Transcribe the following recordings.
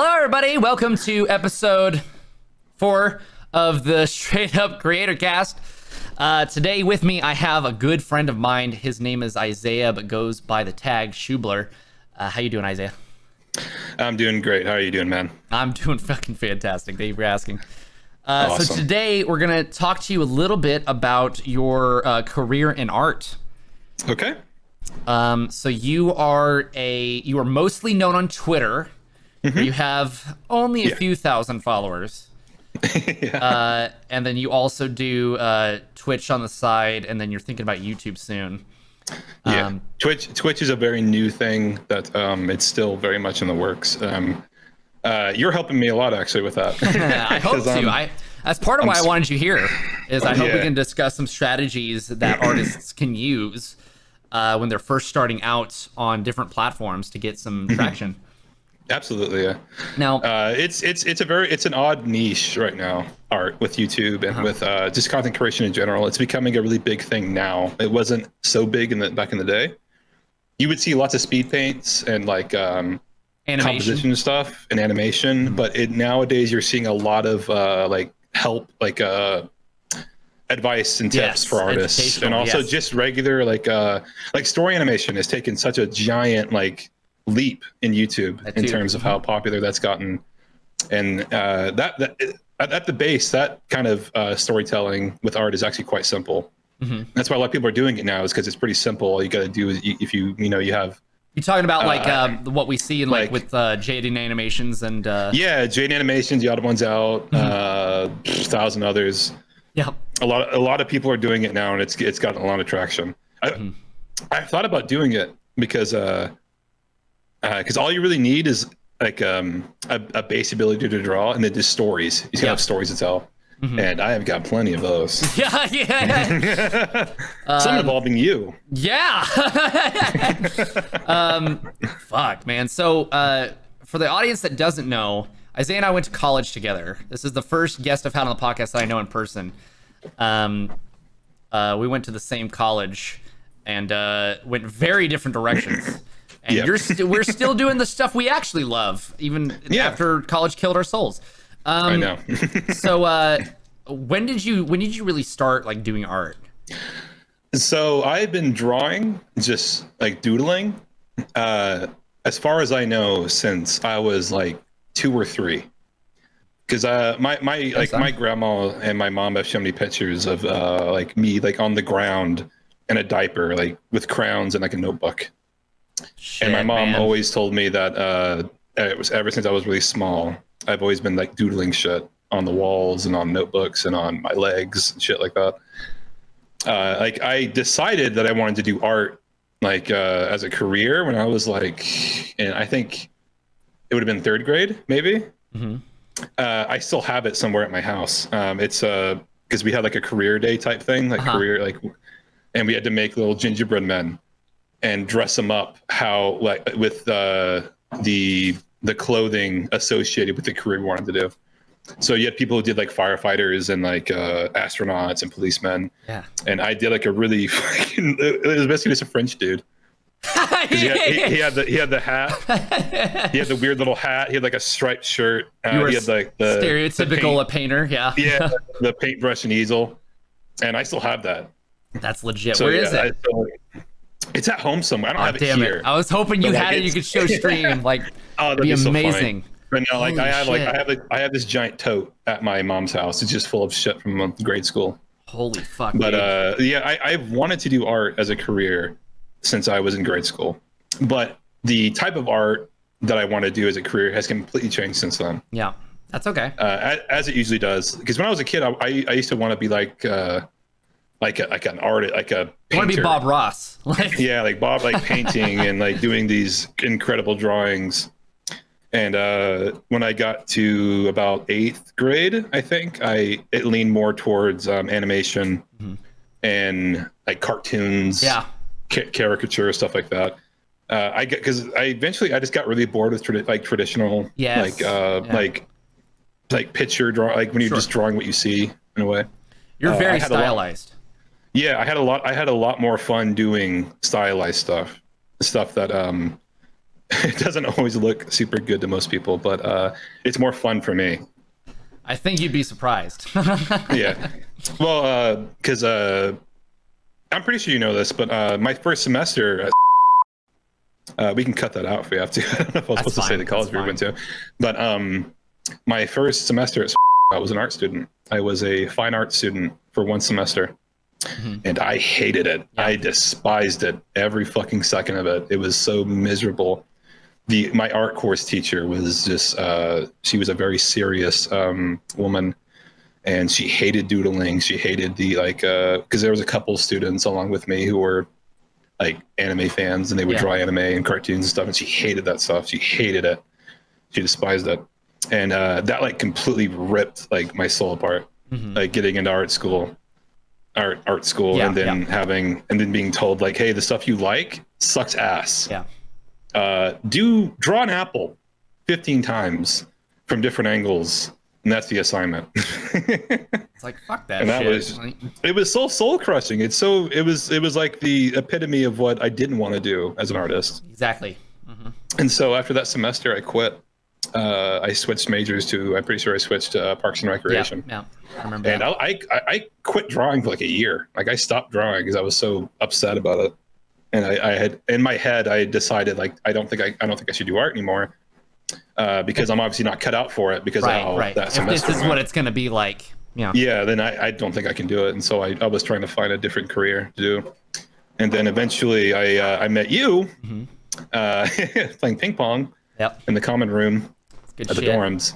Hello, everybody. Welcome to episode 4 of the Straight Up Creator Cast. Today with me, I have a good friend of mine. His name is Isaiah, but goes by the tag Shoobler. How you doing, Isaiah? I'm doing great. How are you doing, man? I'm doing fucking fantastic. Thank you for asking. Awesome. So today we're going to talk to you a little bit about your career in art. Okay. So you are mostly known on Twitter. Where you have only a few thousand followers. Yeah. And then you also do Twitch on the side, and then you're thinking about YouTube soon. Yeah. Twitch is a very new thing that it's still very much in the works. You're helping me a lot actually with that. I hope to. That's part of why I wanted you here. Is I hope we can discuss some strategies that artists can use when they're first starting out on different platforms to get some traction. Absolutely, yeah. Now, it's an odd niche right now, art with YouTube and with just content creation in general. It's becoming a really big thing now. It wasn't so big back in the day. You would see lots of speed paints and like composition stuff and animation, but nowadays you're seeing a lot of like help, like advice and tips for artists, and also just regular like story animation has taken such a giant leap in YouTube in terms of how popular that's gotten, and that at the base, that kind of storytelling with art is actually quite simple. That's why a lot of people are doing it now, is because it's pretty simple. All you got to do is if you have. You're talking about what we see in with Jaden Animations and Jaden Animations, the Odd Ones Out, 1,000 others. Yeah, a lot of people are doing it now, and it's gotten a lot of traction. I thought about doing it because all you really need is like a base ability to draw, and then just stories. You gotta have stories to tell, and I have got plenty of those. Yeah. Some involving you. Yeah. Fuck, man. So for the audience that doesn't know, Isaiah and I went to college together. This is the first guest I've had on the podcast that I know in person. We went to the same college and went very different directions. And we're still doing the stuff we actually love, even after college killed our souls. I know. So when did you really start doing art? So I've been drawing, just doodling, as far as I know, since I was 2 or 3. Because my grandma and my mom have shown me pictures of me on the ground in a diaper, with crowns and a notebook. Shit, and my mom always told me that it was ever since I was really small, I've always been doodling shit on the walls and on notebooks and on my legs and shit like that. I decided that I wanted to do art as a career when I was and I think it would have been 3rd grade maybe. I still have it somewhere at my house. It's because we had a career day type thing, career and we had to make little gingerbread men and dress them up with the clothing associated with the career we wanted to do. So you had people who did firefighters and astronauts and policemen. Yeah. And I did a really it was basically just a French dude. He had the hat. He had the weird little hat. He had a striped shirt. He had the stereotypical painter. Yeah. Yeah. The paintbrush and easel. And I still have that. That's legit. So, where is it? It's at home somewhere. I don't have it here. I was hoping you had it. You could show stream. That'd be amazing. So but no, I have this giant tote at my mom's house. It's just full of shit from grade school. Holy fuck. But I've wanted to do art as a career since I was in grade school. But the type of art that I want to do as a career has completely changed since then. Yeah, that's okay. As it usually does. Because when I was a kid, I used to want to be an artist, a painter. You want to be Bob Ross. Yeah, Bob, painting and doing these incredible drawings. And when I got to about 8th grade, I think it leaned more towards animation and cartoons, caricature, stuff like that. Because I just got really bored with traditional, picture draw, when you're just drawing what you see in a way. You're very stylized. Yeah, I had a lot more fun doing stylized stuff that It doesn't always look super good to most people, but it's more fun for me. I think you'd be surprised. Yeah. Well, because I'm pretty sure you know this, but my first semester, we can cut that out if we have to. I don't know if I was supposed to say the college we went to, but my first semester at I was an art student. I was a fine art student for one semester, and I hated it. Yeah. I despised it, every fucking second of it. It was so miserable. My art course teacher was just she was a very serious woman, and she hated doodling. She hated the because there was a couple students along with me who were like anime fans, and they would draw anime and cartoons and stuff, and she hated that stuff. She hated it. She despised it, and that like completely ripped like my soul apart. Like getting into art school, and then being told like, hey, the stuff you like sucks ass. Yeah. Draw an apple 15 times from different angles, and that's the assignment. It's like, fuck that. And that shit. it was so soul crushing. It was like the epitome of what I didn't want to do as an artist. Exactly. And so after that semester, I quit. I switched majors to, I'm pretty sure I switched to Parks and Recreation. Yeah, I remember and that. I quit drawing for like a year. Like I stopped drawing because I was so upset about it. And I had in my head, I decided like I don't think I should do art anymore because I'm obviously not cut out for it because of how that semester if this is went. what it's going to be like. Yeah, then I don't think I can do it, and so I was trying to find a different career to do, and then eventually I met you playing ping pong in the common room at the dorms,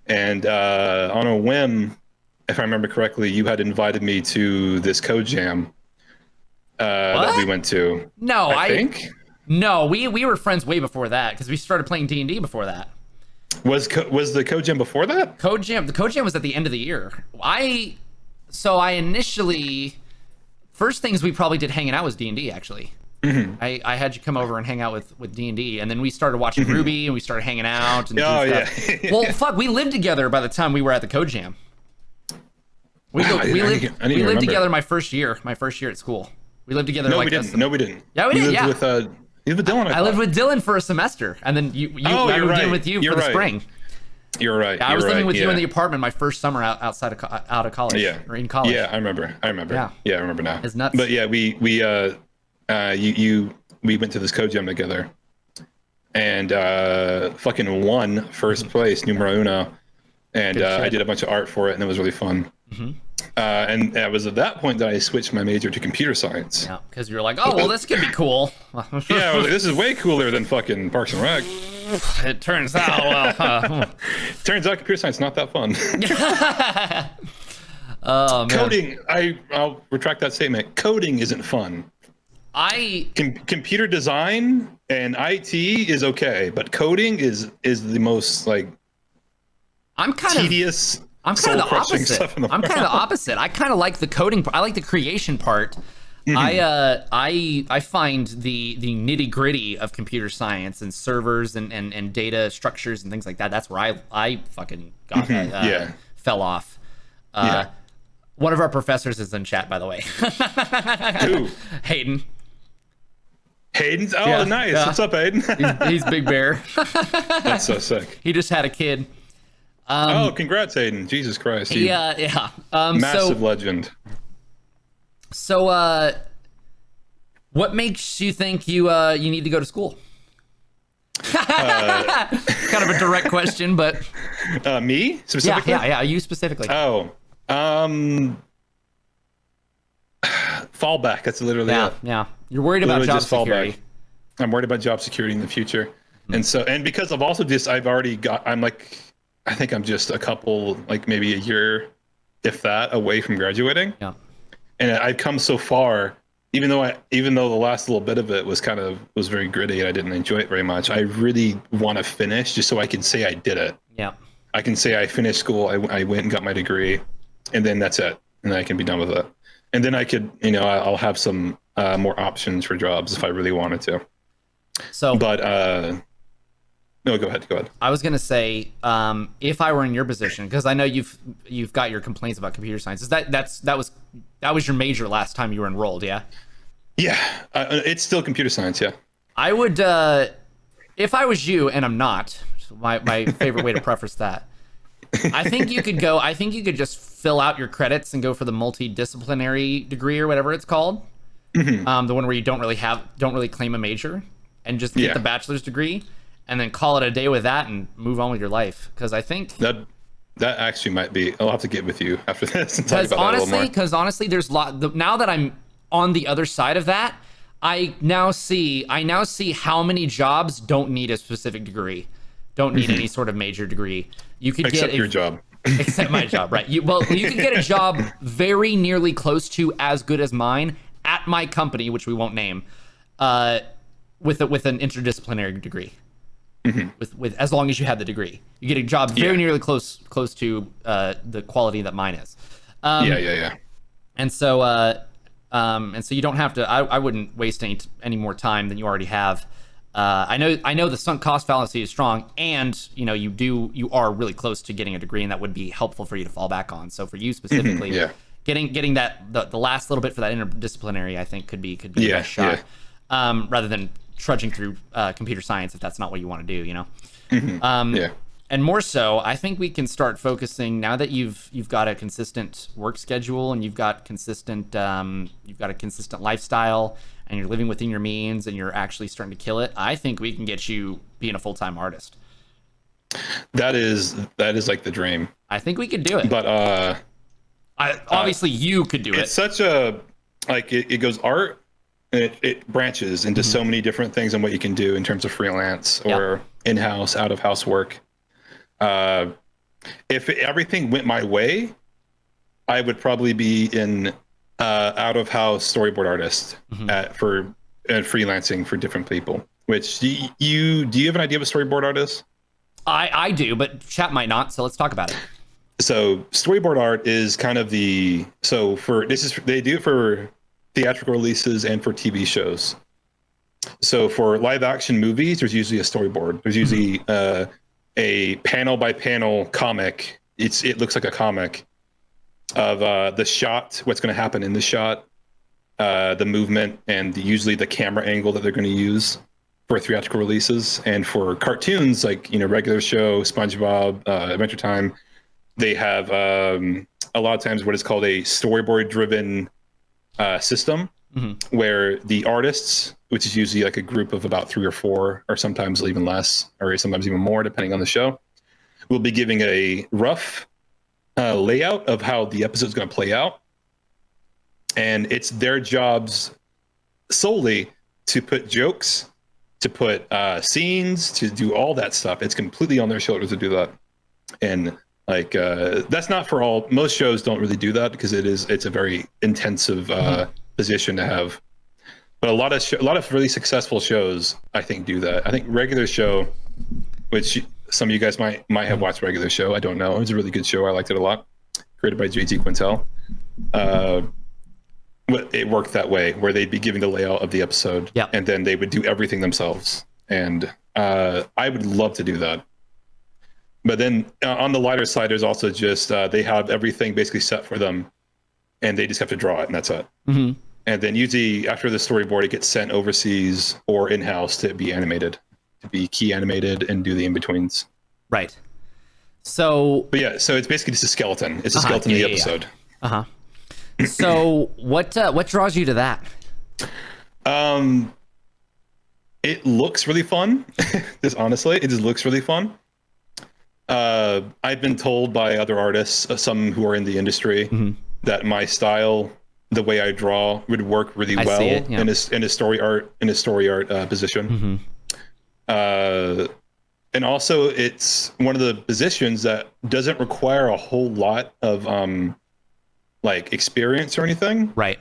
and on a whim, if I remember correctly, you had invited me to this code jam. That we went to. No, I think. No, we were friends way before that because we started playing D&D before that. Was the Code Jam before that? The Code Jam was at the end of the year. I initially, first things we probably did hanging out was D&D actually. I had you come over and hang out with D&D, and then we started watching Ruby and we started hanging out. And stuff. Well, fuck, we lived together by the time we were at the Code Jam. We lived together my first year at school. We lived together. No, we didn't. No, we didn't. Yeah, we did. You lived with Dylan. I lived with Dylan for a semester, and then I moved in with you for the spring. You're right. I was living with you in the apartment my first summer out of college. Yeah. Or in college. Yeah, I remember. Yeah, I remember now. It's nuts. But yeah, we went to this code jam together, and fucking won first place, numero uno, and I did a bunch of art for it, and it was really fun. And it was at that point that I switched my major to computer science. Yeah, because you're like, oh, well, this could be cool. Yeah, I was like, this is way cooler than fucking Parks and Rec. It turns out, turns out computer science is not that fun. Oh, man. Coding, I'll retract that statement. Coding isn't fun. Computer design and IT is okay, but coding is the most like tedious. I'm kind of the opposite. I kind of like the coding part. I like the creation part. I find the nitty gritty of computer science and servers and data structures and things like that. That's where I fucking got fell off. One of our professors is in chat, by the way. Who? Hayden. Hayden's? Oh, nice. Yeah. What's up, Hayden? he's Big Bear. That's so sick. He just had a kid. Congrats, Hayden. Jesus Christ. Yeah. Massive legend. So, what makes you think you need to go to school? Kind of a direct question, but me specifically? Yeah, you specifically. Oh, fallback. That's literally it. Yeah. You're worried about job security. I'm worried about job security in the future, and because I've also I think I'm just a couple, like maybe a year, if that, away from graduating. Yeah. And I've come so far, even though the last little bit of it was very gritty and I didn't enjoy it very much. I really want to finish just so I can say I did it. Yeah. I can say I finished school. I went and got my degree, and then that's it. And then I can be done with it. And then I could, I'll have some more options for jobs if I really wanted to. So, but no, go ahead. I was gonna say, if I were in your position, because I know you've got your complaints about computer science. That was your major last time you were enrolled, yeah? Yeah, it's still computer science, yeah. I would, if I was you, and I'm not, my favorite way to preface that, I think you could just fill out your credits and go for the multidisciplinary degree or whatever it's called. The one where you don't really claim a major, and just get the bachelor's degree, and then call it a day with that and move on with your life. Because I think that actually might be. I'll have to get with you after this and talk about that a little more. Because honestly, there's now that I'm on the other side of that, I now see how many jobs don't need a specific degree, don't need any sort of major degree. You could except your job. Except my job, right? You can get a job very nearly close to as good as mine at my company, which we won't name, with an interdisciplinary degree. With as long as you have the degree, you get a job very nearly close to the quality that mine is. And so you don't have to. I wouldn't waste any more time than you already have. I know the sunk cost fallacy is strong, and you are really close to getting a degree, and that would be helpful for you to fall back on. So for you specifically, getting that the last little bit for that interdisciplinary, I think could be the best shot, rather than trudging through computer science if that's not what you want to do. And more so, I think we can start focusing now that you've got a consistent work schedule, and you've got a consistent lifestyle, and you're living within your means, and you're actually starting to kill it. I think we can get you being a full-time artist. That is like the dream. I think we could do it. But obviously you could do it. It's such a it goes art, and it branches into so many different things and what you can do in terms of freelance or in-house, out-of-house work. If everything went my way, I would probably be an out-of-house storyboard artist for freelancing for different people. Which do you have an idea of a storyboard artist? I do, but chat might not. So let's talk about it. So storyboard art is kind of they do it for theatrical releases and for TV shows. So for live action movies, there's usually a storyboard. There's usually a panel by panel comic. It looks like a comic of the shot, what's going to happen in the shot, the movement, and usually the camera angle that they're going to use for theatrical releases. And for cartoons, like regular show, SpongeBob, Adventure Time, they have a lot of times what is called a storyboard driven system, where the artists, which is usually like a group of about 3 or 4, or sometimes even less, or sometimes even more, depending on the show, will be giving a rough layout of how the episode is going to play out. And it's their jobs solely to put jokes, to put scenes, to do all that stuff. It's completely on their shoulders to do that. And that's not for all. Most shows don't really do that because it's a very intensive position to have. But a lot of really successful shows, I think, do that. I think Regular Show, which some of you guys might have watched Regular Show. I don't know. It was a really good show. I liked it a lot. Created by JG Quintel. But it worked that way, where they'd be giving the layout of the episode, and then they would do everything themselves. And I would love to do that. But then on the lighter side, there's also just they have everything basically set for them, and they just have to draw it, and that's it. And then usually after the storyboard, it gets sent overseas or in-house to be animated, to be key animated and do the in-betweens. Right. So it's basically just a skeleton. It's a skeleton of the episode. So what draws you to that? It looks really fun. Just honestly, it just looks really fun. I've been told by other artists, some who are in the industry, that my style, the way I draw, would work really well in a story art position. And also, it's one of the positions that doesn't require a whole lot of experience or anything. Right.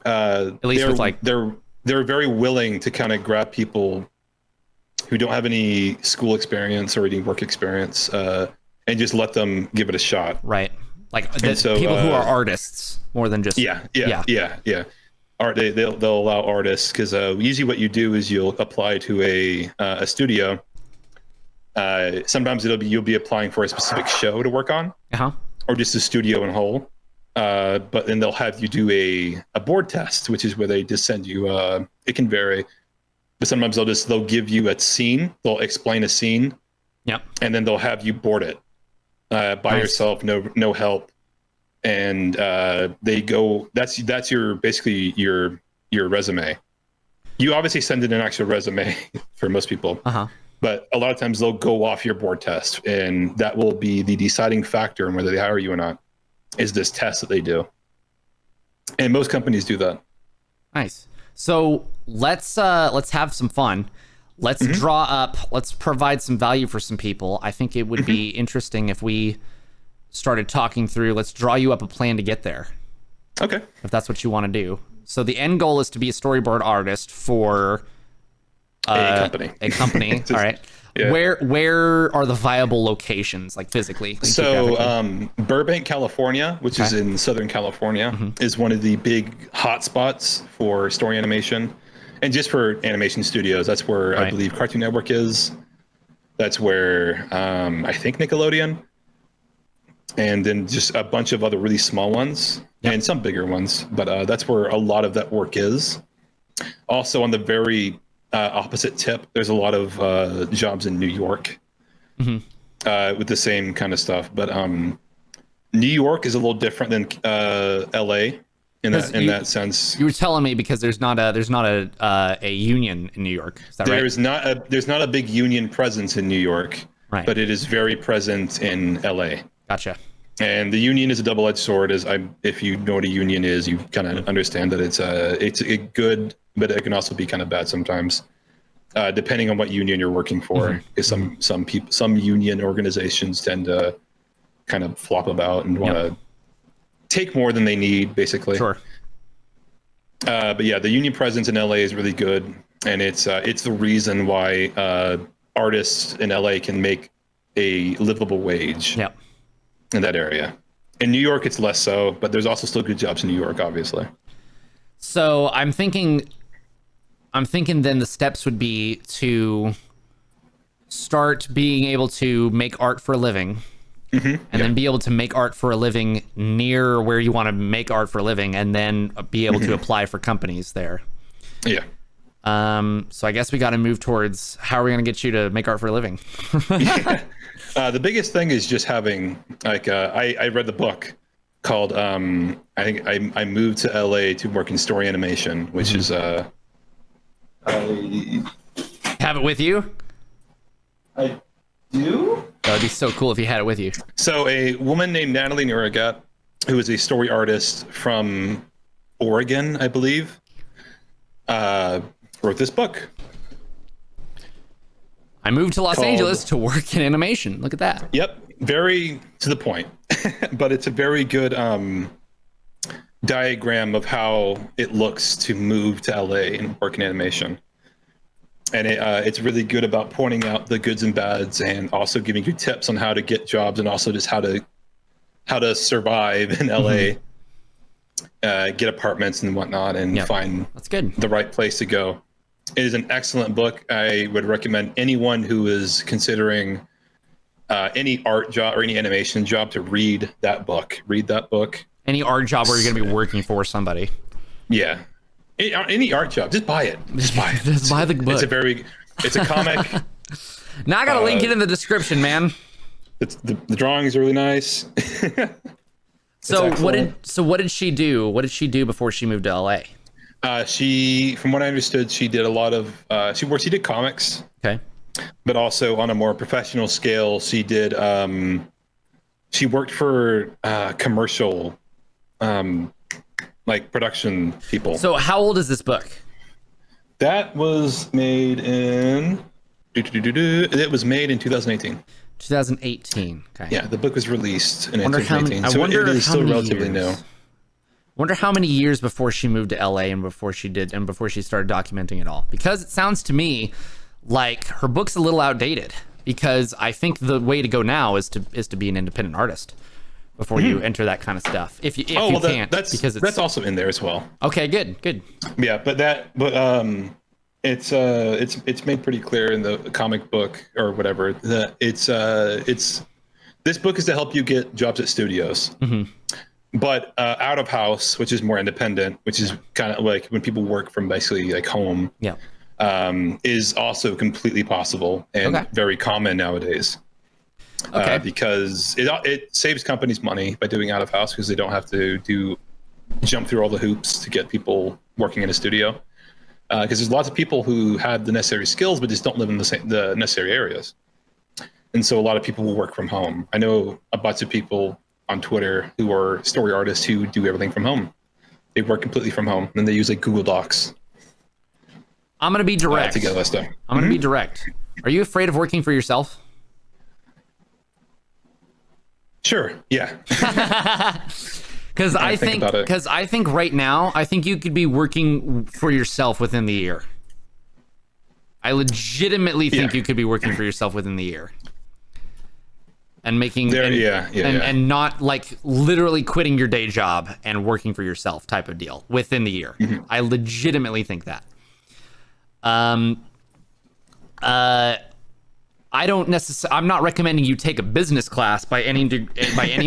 At least they're very willing to kind of grab people who don't have any school experience or any work experience, and just let them give it a shot. Right. People who are artists more than just art. They'll allow artists, because usually what you do is you'll apply to a studio. Sometimes you'll be applying for a specific show to work on, or just a studio in whole. But then they'll have you do a board test, which is where they just send you. It can vary. but sometimes they'll give you a scene. They'll explain a scene. Yep. And then they'll have you board it by yourself, no help. And they go. That's your basically your resume. You obviously send in an actual resume for most people. But a lot of times they'll go off your board test, and that will be the deciding factor in whether they hire you or not, is this test that they do. And most companies do that. Nice. So let's have some fun. Let's draw up, let's provide some value for some people. I think it would be interesting if we started talking through, let's draw you up a plan to get there. Okay. If that's what you want to do. So the end goal is to be a storyboard artist for a company. Just, all right. Yeah. Where are the viable locations, like physically? Like so Burbank, California, which is in Southern California, is one of the big hot spots for story animation, and just for animation studios. That's where I believe Cartoon Network is. That's where I think Nickelodeon, and then just a bunch of other really small ones and some bigger ones. But that's where a lot of that work is. Also, on the very opposite tip, there's a lot of jobs in New York with the same kind of stuff. But New York is a little different than LA in that sense. You were telling me because there's not a union in New York. Is that right? There's not a big union presence in New York, right? But it is very present in LA. Gotcha. And the union is a double-edged sword. If you know what a union is, you kind of understand that it's a good, but it can also be kind of bad sometimes, depending on what union you're working for. Because some union organizations tend to kind of flop about and want to take more than they need, basically. Sure. But yeah, the union presence in LA is really good, and it's the reason why artists in LA can make a livable wage. Yeah. In that area. In New York, it's less so, but there's also still good jobs in New York, obviously. So I'm thinking then the steps would be to start being able to make art for a living, and then be able to make art for a living near where you want to make art for a living, and then be able to apply for companies there. Yeah. So I guess we got to move towards how are we going to get you to make art for a living? Yeah. The biggest thing is just having I read the book called I think I moved to LA to work in story animation, which is I have it with you. I do. That would be so cool if you had it with you. So a woman named Natalie Nurigat, who is a story artist from Oregon, I believe, wrote this book. I moved to Los Angeles to work in animation. Look at that. Yep. Very to the point, but it's a very good diagram of how it looks to move to LA and work in animation. And it's really good about pointing out the goods and bads, and also giving you tips on how to get jobs, and also just how to survive in LA, get apartments and whatnot, and find the right place to go. It is an excellent book. I would recommend anyone who is considering any art job or any animation job to read that book. Read that book. Any art job where you're going to be working for somebody. Yeah. Any art job, just buy it. Just buy it. Just buy the book. It's a comic. Now I got to link it in the description, man. The drawings are really nice. So what did she do? What did she do before she moved to LA? She, from what I understood, she did a lot of she did comics. Okay. But also on a more professional scale, she did she worked for commercial like production people. So how old is this book? That was made in it was made in 2018. 2018. Okay. Yeah, the book was released in 2018. I wonder it is still relatively new. Wonder how many years before she moved to LA and before she started documenting it all. Because it sounds to me like her book's a little outdated, because I think the way to go now is to be an independent artist before you enter that kind of stuff. If you can't, because that's also in there as well. Okay, good. Yeah, but it's made pretty clear in the comic book or whatever that it's this book is to help you get jobs at studios. But out of house, which is more independent, which is kind of like when people work from basically like home. Yeah. is also completely possible and very common nowadays. Because it saves companies money by doing out of house, because they don't have to jump through all the hoops to get people working in a studio. Because there's lots of people who have the necessary skills but just don't live in the necessary areas. And so a lot of people will work from home. I know a bunch of people on Twitter who are story artists who do everything from home. They work completely from home, and they use like Google Docs. I'm going to be direct. To get that stuff. I'm going to be direct. Are you afraid of working for yourself? Sure. Yeah. Because I think right now, I think you could be working for yourself within the year. I legitimately think you could be working for yourself within the year. And making and not like literally quitting your day job and working for yourself type of deal within the year. I legitimately think that. I don't necessarily. I'm not recommending you take a business class by any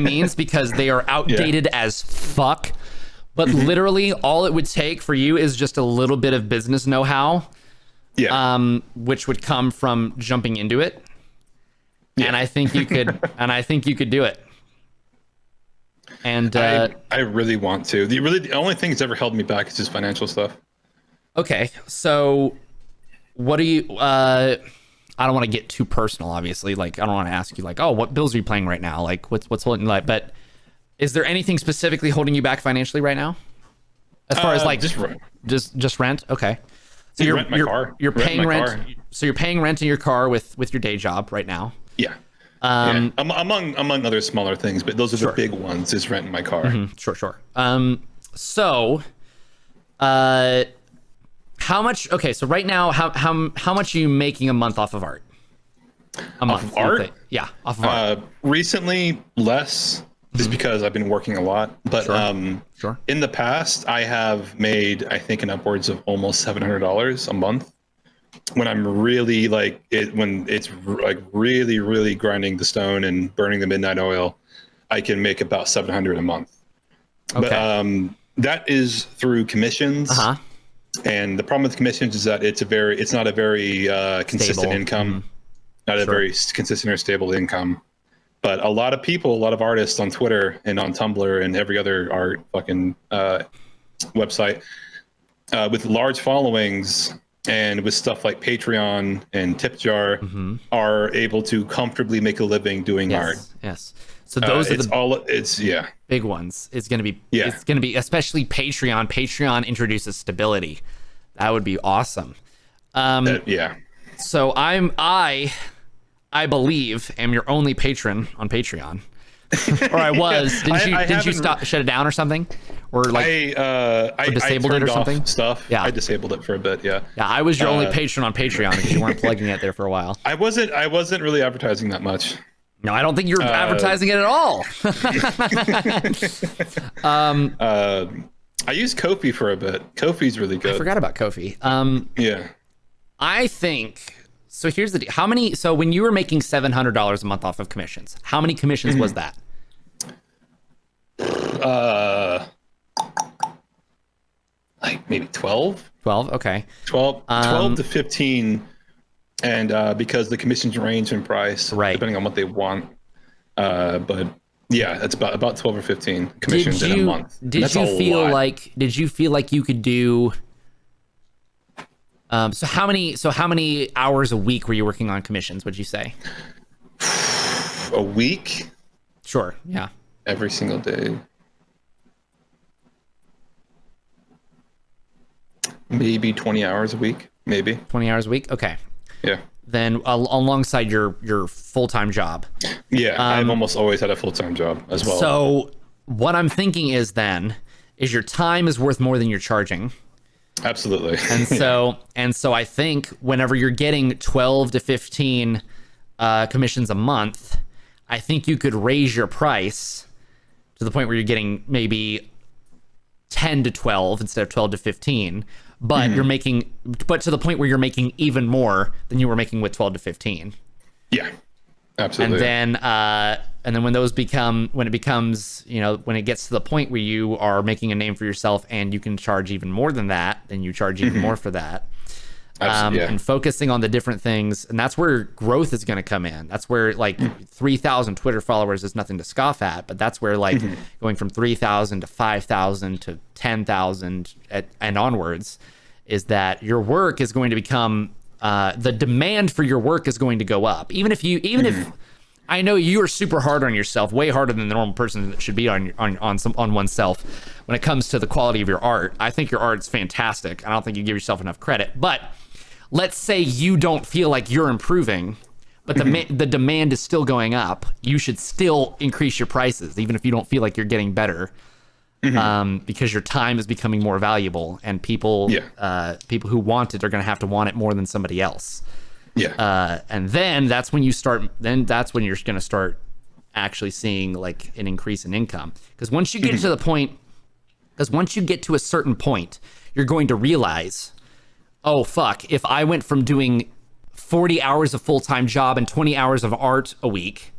means, because they are outdated as fuck. But literally, all it would take for you is just a little bit of business know-how, which would come from jumping into it. And I think you could. And I think you could do it. And I really want to. The only thing that's ever held me back is just financial stuff. Okay, so what do you? I don't want to get too personal, obviously. Like, I don't want to ask you, like, oh, what bills are you paying right now? Like, what's holding, like, but is there anything specifically holding you back financially right now? As far as like just rent? Okay. So you're paying rent. So you're paying rent in your car with your day job right now. Yeah. Among other smaller things, but those are the big ones, is rent in my car. Sure. So how much? Okay, so right now, how much are you making a month off of art? A month of art? Yeah, off of art. Recently, less, just because I've been working a lot. But in the past, I have made, I think, an upwards of almost $700 a month. When I'm really when it's like really, really grinding the stone and burning the midnight oil, I can make about $700 a month. Okay. But that is through commissions. And the problem with commissions is that it's not a very consistent income, not a very consistent or stable income. But a lot of artists on Twitter and on Tumblr and every other art fucking website with large followings and with stuff like Patreon and TipJar are able to comfortably make a living doing art. Yes. So those are big ones. It's going to be especially Patreon. Patreon introduces stability. That would be awesome. So I believe am your only patron on Patreon. Or I was. Didn't you shut it down or something? Or like or disabled it or something? Stuff. Yeah. I disabled it for a bit, Yeah, I was your only patron on Patreon because you weren't plugging it there for a while. I wasn't really advertising that much. No, I don't think you're advertising it at all. I used Ko-fi for a bit. Ko-fi's really good. I forgot about Ko-fi. I think so. Here's the deal. How many? So when you were making $700 a month off of commissions, how many commissions was that? Like maybe 12. 12. Okay. 12 to 15. And because the commissions range in price, depending on what they want. But yeah, it's about 12 or 15 commissions in a month. Did you feel like you could do? So how many hours a week were you working on commissions? Would you say? A week? Sure. Yeah. Every single day. Maybe 20 hours a week. Maybe 20 hours a week. Okay. Yeah. Then alongside your full-time job. Yeah, I've almost always had a full-time job as well. So what I'm thinking is your time is worth more than you're charging. Absolutely. And so I think whenever you're getting 12 to 15 commissions a month, I think you could raise your price to the point where you're getting maybe 10 to 12 instead of 12 to 15. But but to the point where you're making even more than you were making with 12 to 15. Yeah, absolutely. And then when it becomes, when it gets to the point where you are making a name for yourself and you can charge even more than that, then you charge even more for that. Absolutely, and focusing on the different things. And that's where growth is going to come in. That's where like 3,000 Twitter followers is nothing to scoff at, but that's where like going from 3,000 to 5,000 to 10,000 and onwards is that your work is going to become, the demand for your work is going to go up. Even if I know you are super hard on yourself, way harder than the normal person should be on oneself when it comes to the quality of your art. I think your art's fantastic. I don't think you give yourself enough credit. But let's say you don't feel like you're improving, but the demand is still going up. You should still increase your prices, even if you don't feel like you're getting better, because your time is becoming more valuable, and people who want it are going to have to want it more than somebody else. And then that's when you're going to start actually seeing like an increase in income. Because once you get to a certain point, you're going to realize, oh fuck, if I went from doing 40 hours of full-time job and 20 hours of art a week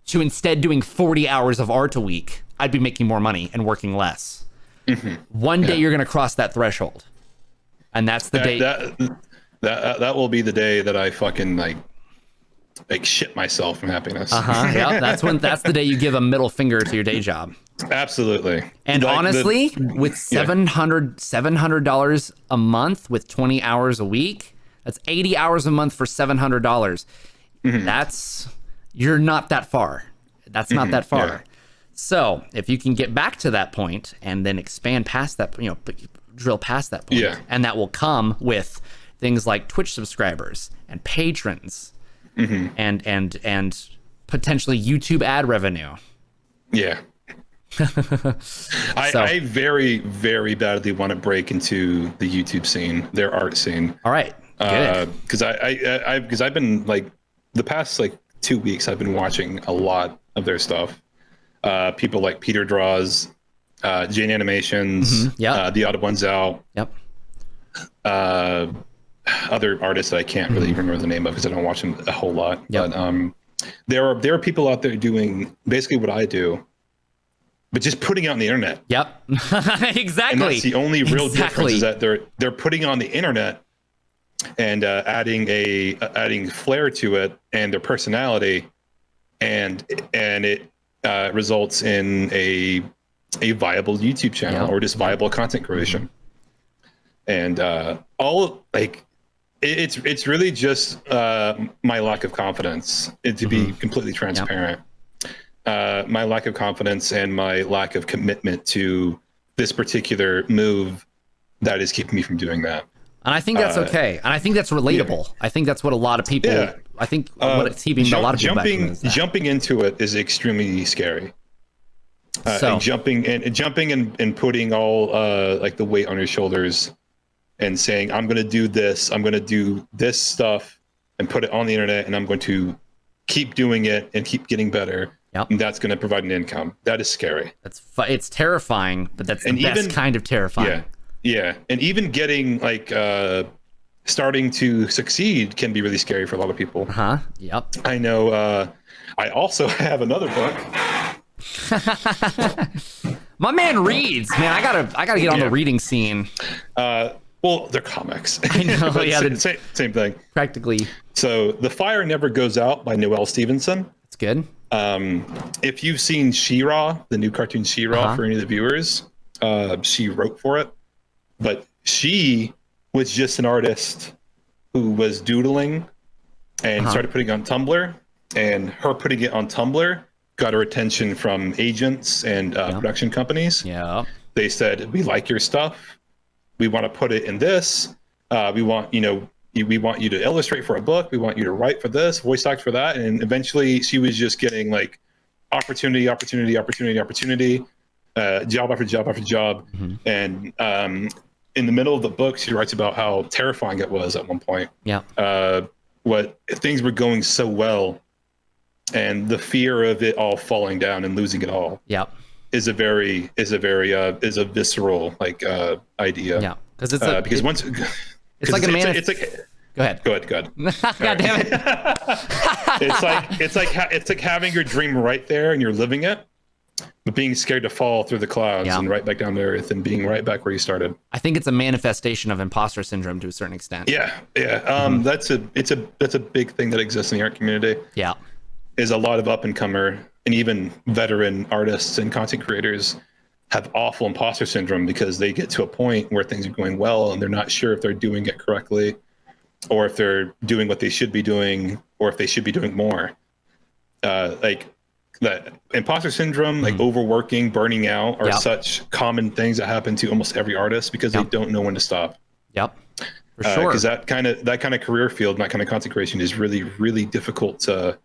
to instead doing 40 hours of art a week, I'd be making more money and working less. One day you're going to cross that threshold. And that's the day. That will be the day that I fucking like shit myself from happiness. Yeah, that's the day you give a middle finger to your day job. Absolutely. And like honestly, with $700 a month with 20 hours a week, that's 80 hours a month for $700. You're not that far. That's not that far. Yeah. So if you can get back to that point and then expand past that, drill past that point, and that will come with things like Twitch subscribers and patrons, and potentially YouTube ad revenue. Yeah. I very, very badly want to break into the YouTube scene, their art scene. All right. Good. Because I've been like the past like 2 weeks, I've been watching a lot of their stuff. People like Peter Draws, Jane Animations, The Odd Ones Out. Other artists that I can't really even remember the name of because I don't watch them a whole lot. But there are people out there doing basically what I do, but just putting it on the internet. Exactly. And that's the only real difference is that they're putting on the internet and adding flair to it and their personality, and it results in a viable YouTube channel or just viable content creation. And it's really just my lack of confidence, to be completely transparent. My lack of confidence and my lack of commitment to this particular move that is keeping me from doing that. And I think that's okay. And I think that's relatable. I think that's what a lot of people, I think what it's keeping a lot of people jumping into it is extremely scary. And jumping and putting all like the weight on your shoulders and saying, I'm going to do this stuff and put it on the internet, and I'm going to keep doing it and keep getting better. And that's going to provide an income. That is scary. It's terrifying, but that's the best kind of terrifying. Yeah. And even getting like starting to succeed can be really scary for a lot of people. I know. I also have another book. My man reads, man. I gotta get on the reading scene. Well, they're comics. I know. Same thing. Practically. So, The Fire Never Goes Out by Noelle Stevenson. It's good. If you've seen She-Ra, the new cartoon She-Ra, for any of the viewers, she wrote for it. But she was just an artist who was doodling and started putting it on Tumblr. And her putting it on Tumblr got her attention from agents and production companies. They said, we like your stuff. We want to put it in this. We want you to illustrate for a book. We want you to write for this, voice act for that. And eventually she was just getting like opportunity, job after job. And in the middle of the book, she writes about how terrifying it was at one point. What things were going so well, and the fear of it all falling down and losing it all. Is a visceral like idea. Because it's because once it's like a man. Go ahead. God damn it. it's like having your dream right there and you're living it, but being scared to fall through the clouds and right back down to earth and being right back where you started. I think it's a manifestation of imposter syndrome to a certain extent. Yeah. That's a big thing that exists in the art community. Yeah. Is a lot of up and comer and even veteran artists and content creators have awful imposter syndrome because they get to a point where things are going well and they're not sure if they're doing it correctly or if they're doing what they should be doing or if they should be doing more. Like that imposter syndrome, like overworking, burning out are such common things that happen to almost every artist because they don't know when to stop. Yep. For sure. Because that kind of career field and that kind of concent creation is really, really difficult to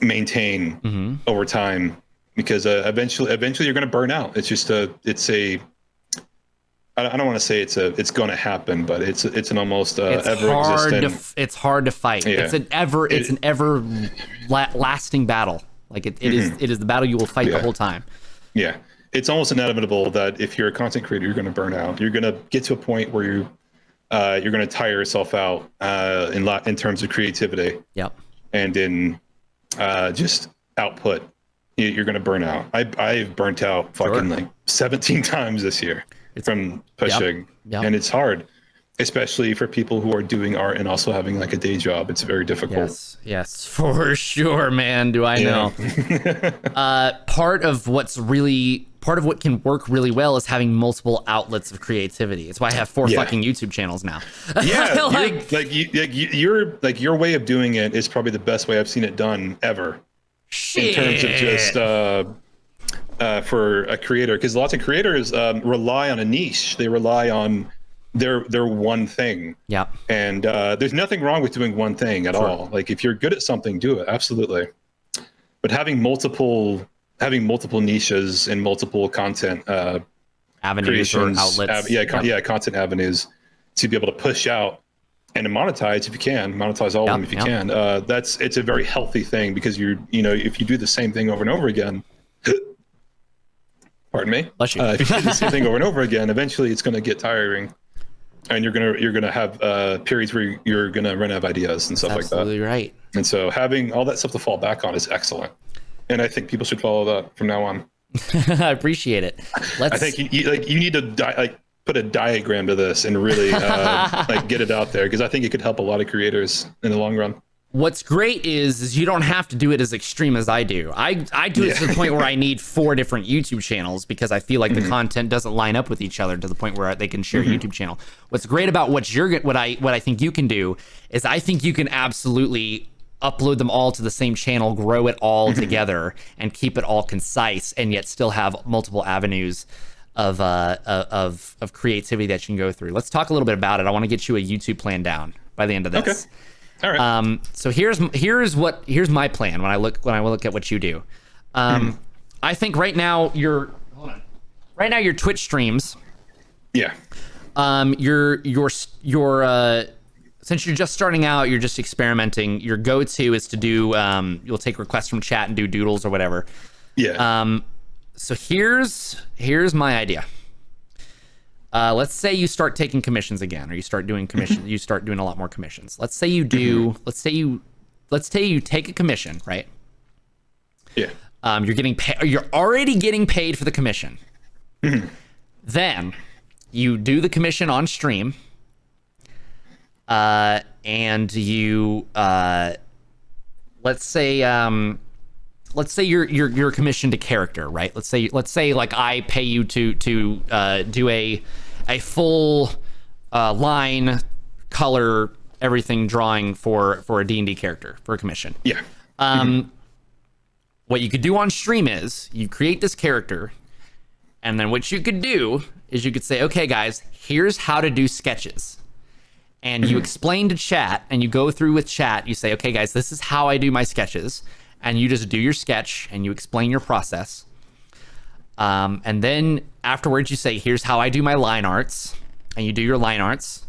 maintain over time because eventually you're going to burn out. It's just I don't want to say it's going to happen, but it's an almost ever existent. It's hard to fight. Yeah. It's an ever lasting battle. Like it is the battle you will fight the whole time. Yeah, it's almost inevitable that if you're a content creator, you're going to burn out. You're going to get to a point where you're going to tire yourself out in terms of creativity. Yep. And in just output, you're going to burn out. I've burnt out fucking like 17 times this year. From pushing, and it's hard, especially for people who are doing art and also having like a day job. It's very difficult. Yes, for sure, man. Do I know? Part of what can work really well is having multiple outlets of creativity. It's why I have 4 fucking YouTube channels now. Yeah, your way of doing it is probably the best way I've seen it done ever. Shit. In terms of just. For a creator, because lots of creators rely on a niche. They rely on their one thing. Yeah. And there's nothing wrong with doing one thing at all. Like if you're good at something, do it. Absolutely. But having multiple niches and multiple content avenues or outlets. Content avenues to be able to push out and to monetize if you can. Monetize all of them if you can. It's a very healthy thing because if you do the same thing over and over again. Pardon me. Bless you. If you do the same thing over and over again, eventually it's going to get tiring, and you're gonna have periods where you're gonna run out of ideas and stuff like that. Absolutely right. And so having all that stuff to fall back on is excellent, and I think people should follow that from now on. I appreciate it. I think you need to put a diagram to this and really get it out there because I think it could help a lot of creators in the long run. What's great is you don't have to do it as extreme as I do. I do it to the point where I need 4 different YouTube channels because I feel like the content doesn't line up with each other to the point where they can share a YouTube channel. What's great about what I think you can do is I think you can absolutely upload them all to the same channel, grow it all together, and keep it all concise, and yet still have multiple avenues of creativity that you can go through. Let's talk a little bit about it. I want to get you a YouTube plan down by the end of this. Okay. All right. So here's my plan when I look at what you do. I think right now your Twitch streams. Yeah. Your since you're just starting out, you're just experimenting. Your go-to is to do you'll take requests from chat and do doodles or whatever. Yeah. So here's my idea. Let's say you start taking commissions again, or you start doing commissions. You start doing a lot more commissions. Let's say you do. Let's say you take a commission, right? Yeah. You're getting you're already getting paid for the commission. Then you do the commission on stream, and you let's say you're commissioned a character, right? Let's say like I pay you to do a full line, color, everything drawing for a D&D character for a commission. Yeah. What you could do on stream is you create this character, and then what you could do is you could say, okay, guys, here's how to do sketches. And you explain to chat, and you go through with chat. You say, okay, guys, this is how I do my sketches. And you just do your sketch, and you explain your process. And then afterwards, you say, here's how I do my line arts. And you do your line arts.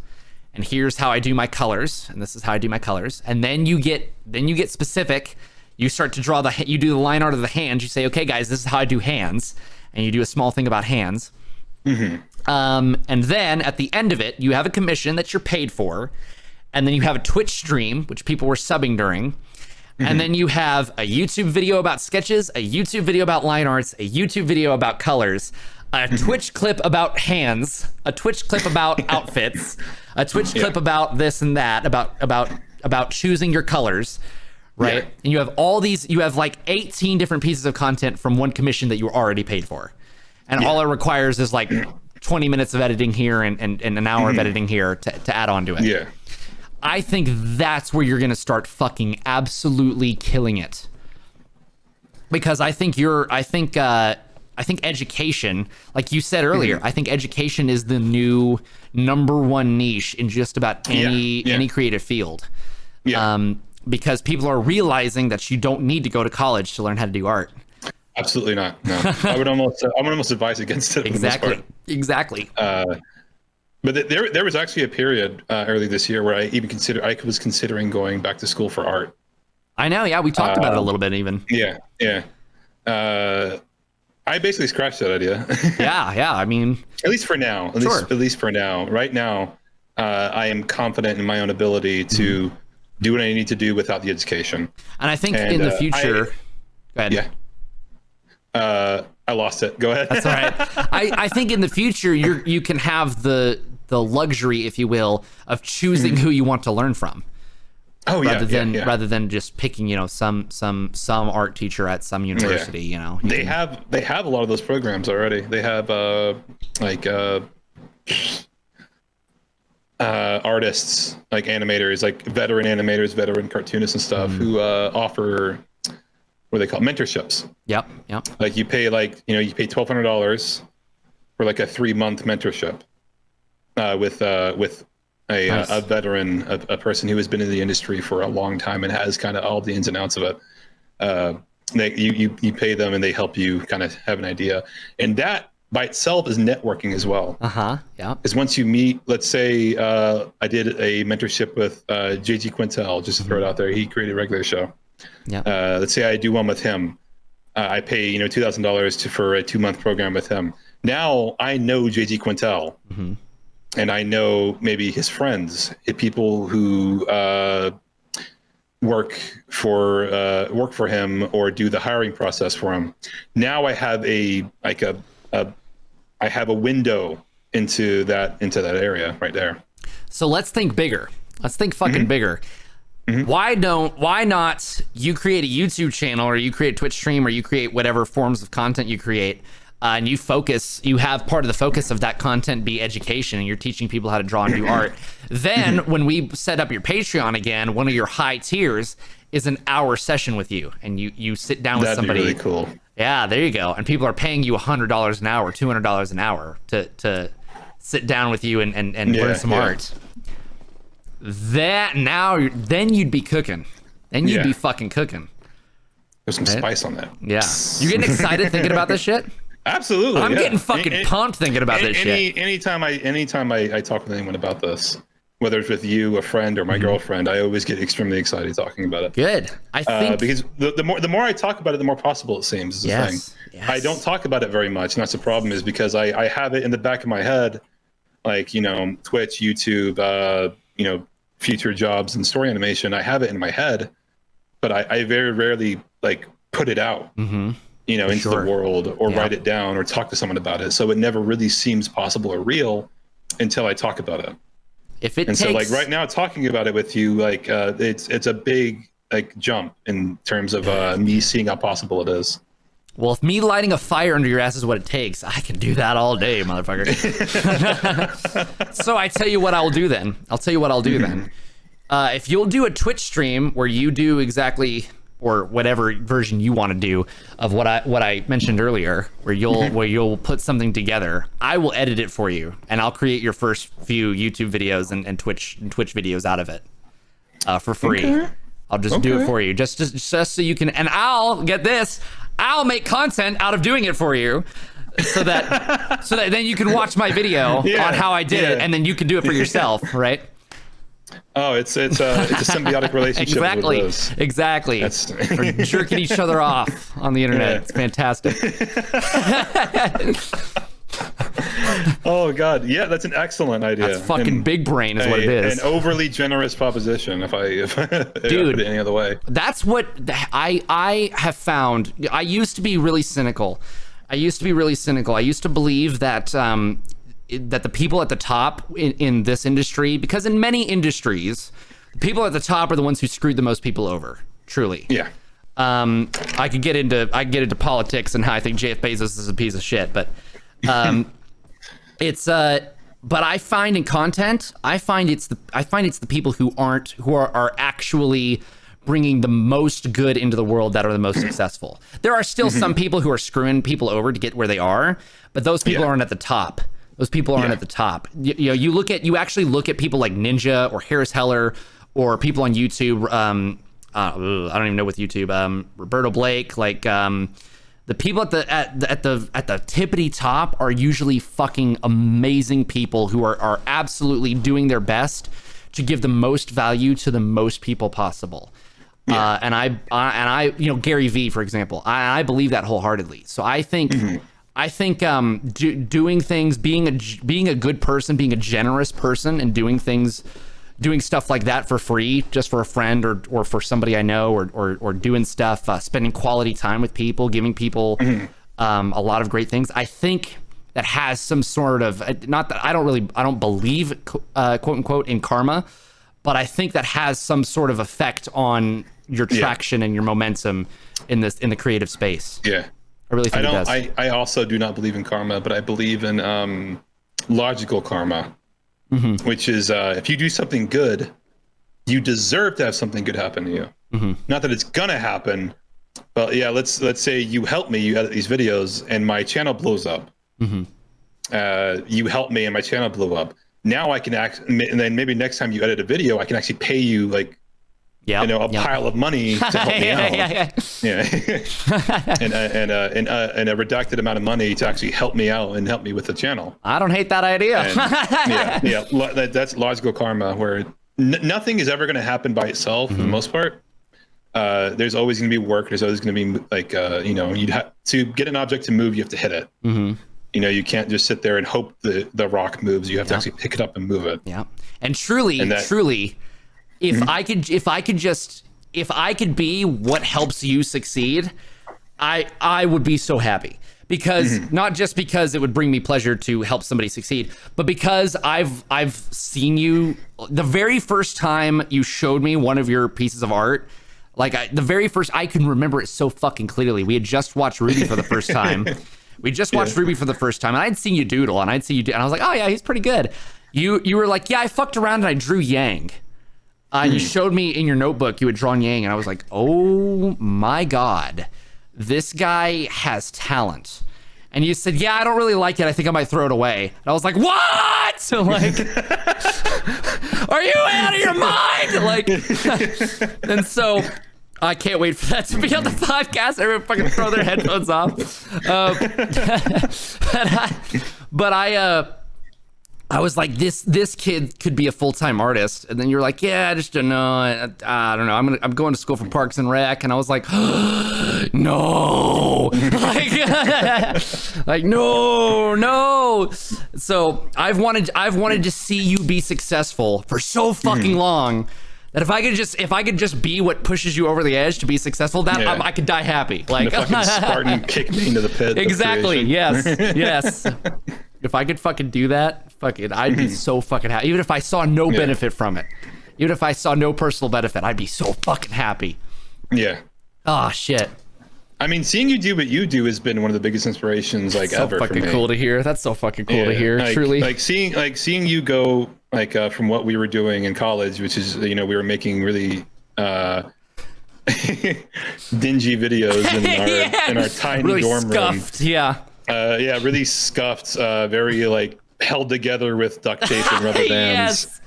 And here's how I do my colors. And this is how I do my colors. And then you get specific. You start to draw you do the line art of the hands. You say, okay, guys, this is how I do hands. And you do a small thing about hands. And then at the end of it, you have a commission that you're paid for. And then you have a Twitch stream, which people were subbing during. And then you have a YouTube video about sketches, a YouTube video about line arts, a YouTube video about colors, a Twitch clip about hands, a Twitch clip about outfits, a Twitch clip about this and that, about choosing your colors, right? Yeah. And you have all these, you have like 18 different pieces of content from one commission that you already paid for. And all it requires is like 20 minutes of editing here and an hour of editing here to add on to it. Yeah. I think that's where you're going to start fucking absolutely killing it. Because I think education, like you said earlier, I think education is the new #1 niche in just about any creative field. Yeah. Because people are realizing that you don't need to go to college to learn how to do art. Absolutely not. No, I would almost advise against it. Exactly. But there was actually a period early this year where I was considering going back to school for art. I know. Yeah, we talked about it a little bit even. Yeah. I basically scratched that idea. yeah. I mean, at least for now. At least for now. Right now, I am confident in my own ability to do what I need to do without the education. And I think in the future, go ahead. Yeah. I lost it. Go ahead. That's all right. I think in the future you can have the luxury, if you will, of choosing who you want to learn from. Oh, rather than just picking, some art teacher at some university. They have a lot of those programs already. They have artists, like animators, like veteran animators, veteran cartoonists and stuff who offer what they call mentorships. Yep. Like you pay $1,200 for like a 3-month mentorship with a veteran, a person who has been in the industry for a long time and has kind of all the ins and outs of it. You pay them and they help you kind of have an idea. And that by itself is networking as well. Yeah. Because once you meet, let's say I did a mentorship with JG Quintel, just to throw it out there. He created a regular show. Yeah. Let's say I do one with him. I pay $2,000 for a 2-month program with him. Now I know JG Quintel. And I know maybe his friends, people who work for him or do the hiring process for him. Now I have I have a window into that area right there. So let's think bigger. Let's think fucking bigger. Why not you create a YouTube channel, or you create a Twitch stream, or you create whatever forms of content you create, and you have part of the focus of that content be education, and you're teaching people how to draw and do art. Then when we set up your Patreon again, one of your high tiers is an hour session with you, and you sit down with somebody. That'd be really cool. Yeah, there you go. And people are paying you $100 an hour, $200 an hour to sit down with you and learn some art. Then you'd be cooking. Then you'd be fucking cooking. There's some spice on that. Yeah. You getting excited thinking about this shit? Absolutely. I'm getting fucking pumped thinking about this shit. Anytime I talk with anyone about this, whether it's with you, a friend, or my girlfriend, I always get extremely excited talking about it. Good. I think because the more I talk about it, the more possible it seems. Is the thing. Yes. I don't talk about it very much, and that's the problem. Is because I have it in the back of my head, like Twitch, YouTube, future jobs and story animation. I have it in my head, but I very rarely put it out. Into the world, or write it down, or talk to someone about it. So it never really seems possible or real until I talk about it. So right now, talking about it with you, it's a big jump in terms of me seeing how possible it is. Well, if me lighting a fire under your ass is what it takes, I can do that all day, motherfucker. So I tell you what I'll do then. If you'll do a Twitch stream where you do exactly, or whatever version you want to do of what I mentioned earlier, where you'll put something together, I will edit it for you, and I'll create your first few YouTube videos and Twitch videos out of it for free. Okay. I'll just do it for you, just so you can, and I'll make content out of doing it for you, so that then you can watch my video on how I did it, and then you can do it for yourself, right? Oh, it's a symbiotic relationship. Exactly. We're jerking each other off on the internet. It's fantastic. Oh God, yeah, that's an excellent idea. That's fucking big brain, is what it is. An overly generous proposition. If I Dude, put it any other way. That's what I have found. I used to be really cynical. I used to believe that that the people at the top in this industry, because in many industries, the people at the top are the ones who screwed the most people over. Truly. Yeah. I could get into politics and how I think Jeff Bezos is a piece of shit, but but I find in content, I find it's the people who are actually bringing the most good into the world that are the most successful. There are still some people who are screwing people over to get where they are, but those people aren't at the top. Those people aren't at the top. You know, you actually look at people like Ninja or Harris Heller or people on YouTube. I don't even know with YouTube. Roberto Blake, like the people at the tippity top are usually fucking amazing people who are absolutely doing their best to give the most value to the most people possible. Yeah. And I, you know, Gary Vee, for example, I believe that wholeheartedly. So I think, doing things, being a good person, being a generous person, and doing stuff like that for free, just for a friend or for somebody I know, or doing stuff, spending quality time with people, giving people a lot of great things. I think that has some sort of, not that I don't believe, quote unquote, in karma, but I think that has some sort of effect on your traction and your momentum in the creative space. Yeah. I really think it does. I also do not believe in karma, but I believe in logical karma, which is if you do something good, you deserve to have something good happen to you. Not that it's gonna happen, but yeah, let's say you help me, you edit these videos, and my channel blows up. You help me, and my channel blew up. Now I can and then maybe next time you edit a video, I can actually pay you like, a pile of money to help me out. and a redacted amount of money to actually help me out and help me with the channel. I don't hate that idea. And, that's logical karma, where nothing is ever going to happen by itself for the most part. There's always going to be work. There's always going to be like, you'd have to get an object to move. You have to hit it. You know, you can't just sit there and hope the rock moves. You have to actually pick it up and move it. Yeah. And truly, if I could be what helps you succeed, I would be so happy, because not just because it would bring me pleasure to help somebody succeed, but because I've seen you the very first time you showed me one of your pieces of art. Like the very first, I can remember it so fucking clearly. We had just watched Ruby for the first time. Ruby for the first time, and I'd seen you doodle, and and I was like, oh yeah, he's pretty good. You were like, yeah, I fucked around and I drew Yang. You showed me in your notebook you had drawn Yang, and I was like, oh my God, this guy has talent. And you said, yeah, I don't really like it. I think I might throw it away. And I was like, what? So like, are you out of your mind? Like, and so I can't wait for that to be on the podcast. Everyone fucking throw their headphones off. But I was like, this kid could be a full-time artist. And then you're like, yeah, I just don't know. I don't know. I'm going to school for Parks and Rec. And I was like, no, like no. So I've wanted to see you be successful for so fucking long, that if I could just be what pushes you over the edge to be successful, that I could die happy. Like the fucking Spartan kicked me into the pit. Exactly. Yes. If I could fucking do that, fuck it, I'd be so fucking happy. Even if I saw no benefit from it, even if I saw no personal benefit, I'd be so fucking happy. Yeah. Oh shit. I mean, seeing you do what you do has been one of the biggest inspirations ever for me. So fucking cool to hear. That's so fucking cool to hear. Truly. Like seeing you go from what we were doing in college, which is we were making really dingy videos in our tiny really dorm scuffed, room. Really scuffed, very like held together with duct tape and rubber bands.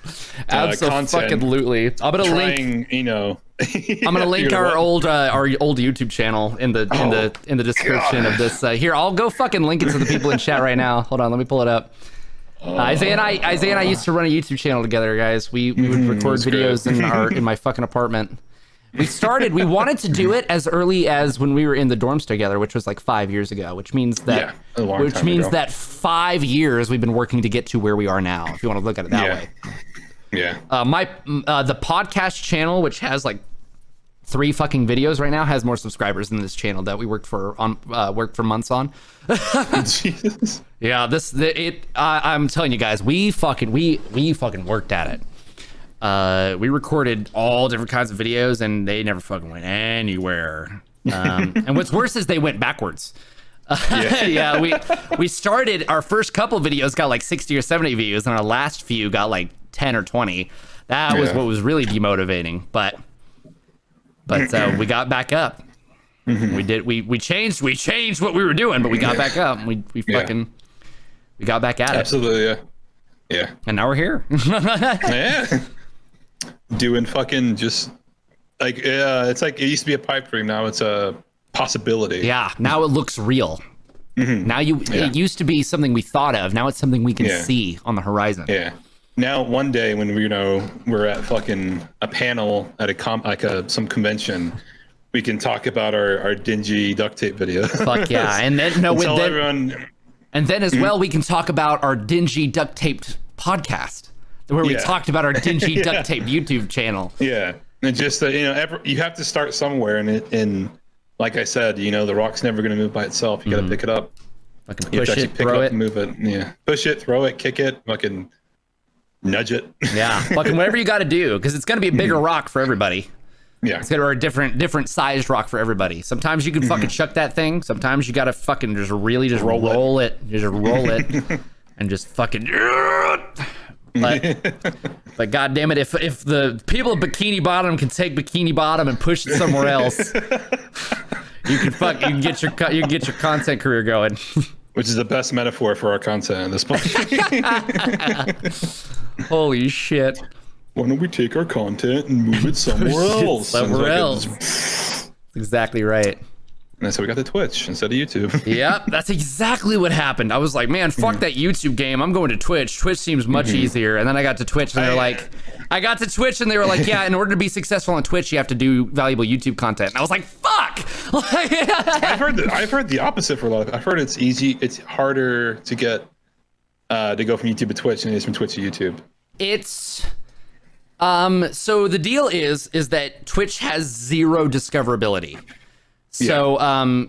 Absolutely. I'm gonna link. I'm gonna link our old YouTube channel in the description of this. Here, I'll go fucking link it to the people in chat right now. Hold on, let me pull it up. Isaiah and I used to run a YouTube channel together, guys. We would record videos in my fucking apartment. We wanted to do it as early as when we were in the dorms together, which was like 5 years ago, which means that a long time ago. 5 years we've been working to get to where we are now, if you want to look at it that way. Yeah. The podcast channel, which has like 3 fucking videos right now, has more subscribers than this channel that we worked for months on. Jesus. Yeah, I'm telling you guys, we fucking worked at it. We recorded all different kinds of videos, and they never fucking went anywhere. And what's worse is they went backwards. We started, our first couple videos got like 60 or 70 views, and our last few got like 10 or 20. That was what was really demotivating. But we got back up. We changed what we were doing, but we got back up. And we got back at it. Absolutely, yeah. And now we're here. Yeah. Doing fucking just like it's like it used to be a pipe dream. Now it's a possibility. Yeah. Now it looks real. Now it used to be something we thought of. Now it's something we can see on the horizon. Yeah. Now one day when we're at fucking a panel at some convention, we can talk about our dingy duct tape video. Fuck yeah. And then and then as well we can talk about our dingy duct taped podcast where we talked about our dingy duct tape YouTube channel. Yeah. And just you have to start somewhere, and like I said, the rock's never going to move by itself. You got to pick it up. Fucking push it, throw it, and move it. Yeah. Push it, throw it, kick it, fucking nudge it. Yeah. Fucking whatever you got to do, because it's going to be a bigger rock for everybody. Yeah. It's going to be a different sized rock for everybody. Sometimes you can fucking chuck that thing. Sometimes you got to fucking just roll it. Just roll it and just fucking. But God damn it, if the people of Bikini Bottom can take Bikini Bottom and push it somewhere else, you can get your content career going. Which is the best metaphor for our content at this point. Holy shit. Why don't we take our content and move it somewhere else? Somewhere else. Exactly right. And that's how we got to Twitch instead of YouTube. Yep, that's exactly what happened. I was like, man, fuck that YouTube game. I'm going to Twitch. Twitch seems much easier. And then I got to Twitch, and they were like, yeah, in order to be successful on Twitch, you have to do valuable YouTube content. And I was like, fuck. I've heard the opposite for a lot of. I've heard it's harder to get to go from YouTube to Twitch than it is from Twitch to YouTube. It's so the deal is that Twitch has zero discoverability. So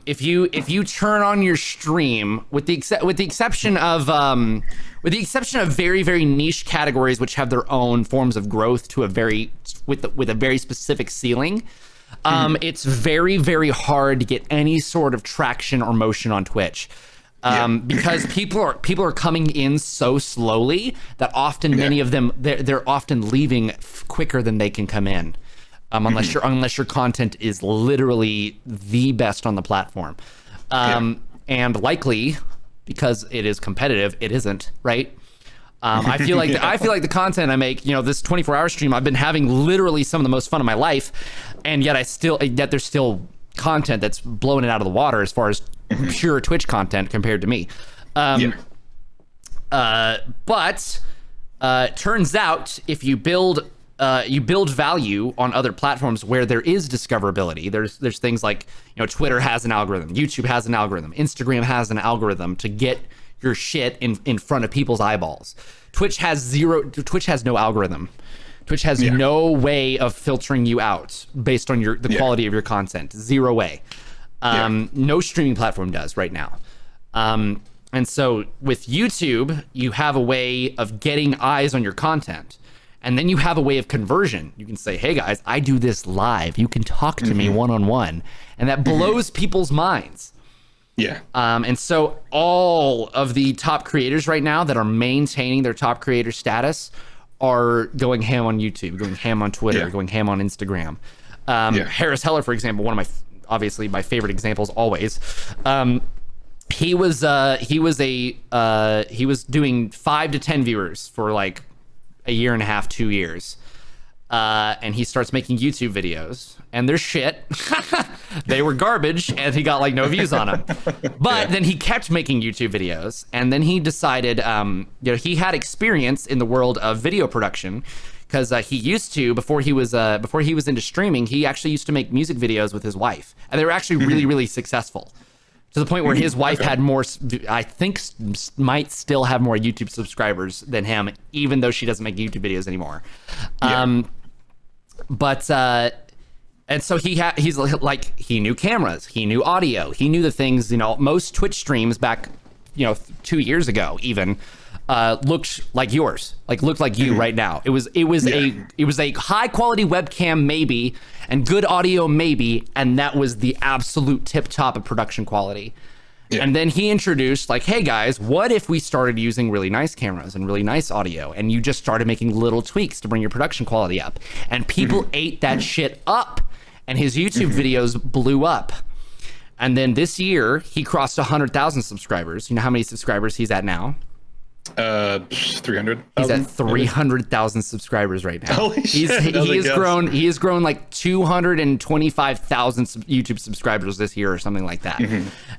if you turn on your stream, with the exception of very, very niche categories which have their own forms of growth to with a very specific ceiling, it's very, very hard to get any sort of traction or motion on Twitch. Because people are coming in so slowly that often many of them they're often leaving quicker than they can come in. Unless your content is literally the best on the platform, and likely because it is competitive, it isn't, right? I feel like the content I make, this 24-hour stream, I've been having literally some of the most fun of my life, and yet there's still content that's blowing it out of the water as far as pure Twitch content compared to me. But turns out if you build value on other platforms where there is discoverability. There's things like, Twitter has an algorithm, YouTube has an algorithm, Instagram has an algorithm to get your shit in front of people's eyeballs. Twitch has no algorithm. Twitch has no way of filtering you out based on the quality of your content. Zero way. No streaming platform does right now. And so with YouTube, you have a way of getting eyes on your content. And then you have a way of conversion. You can say, hey guys, I do this live. You can talk to me one-on-one. And that blows people's minds. Yeah. And so all of the top creators right now that are maintaining their top creator status are going ham on YouTube, going ham on Twitter, going ham on Instagram. Harris Heller, for example, one of obviously my favorite examples always. He was doing 5 to 10 viewers for like a year and a half, 2 years. And he starts making YouTube videos, and they're shit. They were garbage, and he got like no views on them. But then he kept making YouTube videos, and then he decided, he had experience in the world of video production because he used to, before he was into streaming, he actually used to make music videos with his wife, and they were actually really, really successful, to the point where his wife had more, I think, might still have more YouTube subscribers than him, even though she doesn't make YouTube videos anymore. And so he's like, he knew cameras, he knew audio, he knew the things, most Twitch streams back, 2 years ago even, looked like yours, looked like you right now. It was a high quality webcam maybe, and good audio maybe, and that was the absolute tip top of production quality. Yeah. And then he introduced hey guys, what if we started using really nice cameras and really nice audio, and you just started making little tweaks to bring your production quality up, and people ate that shit up, and his YouTube videos blew up. And then this year he crossed 100,000 subscribers. You know how many subscribers he's at now? 300. He's at 300,000 subscribers right now. Holy shit, he has grown like 225,000 YouTube subscribers this year or something like that.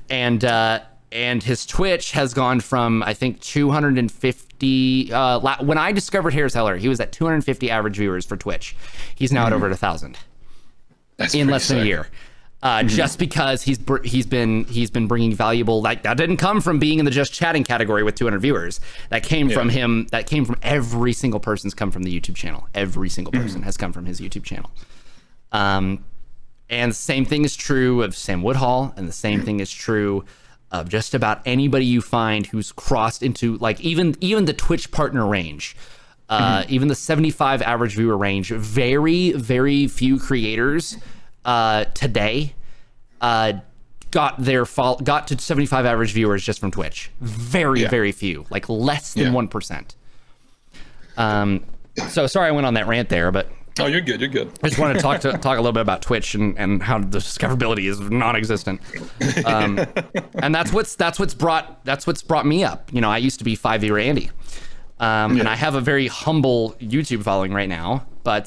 And his Twitch has gone from, I think, 250 when I discovered Harris Heller, he was at 250 average viewers for Twitch. He's now at over 1,000 in less than a year. Just because he's been bringing valuable, that didn't come from being in the just chatting category with 200 viewers. That came from him. That came from every single person's come from the YouTube channel. Every single person has come from his YouTube channel. And the same thing is true of Sam Woodhall, and the same thing is true of just about anybody you find who's crossed into even the Twitch partner range. Even the 75 average viewer range. Very, very few creators today got to 75 average viewers just from Twitch. Very few, less than 1%. So sorry I went on that rant there, but oh, you're good. I just want to talk a little bit about Twitch and how the discoverability is non-existent. And that's what's brought me up. I used to be 5-viewer Andy. And I have a very humble YouTube following right now, but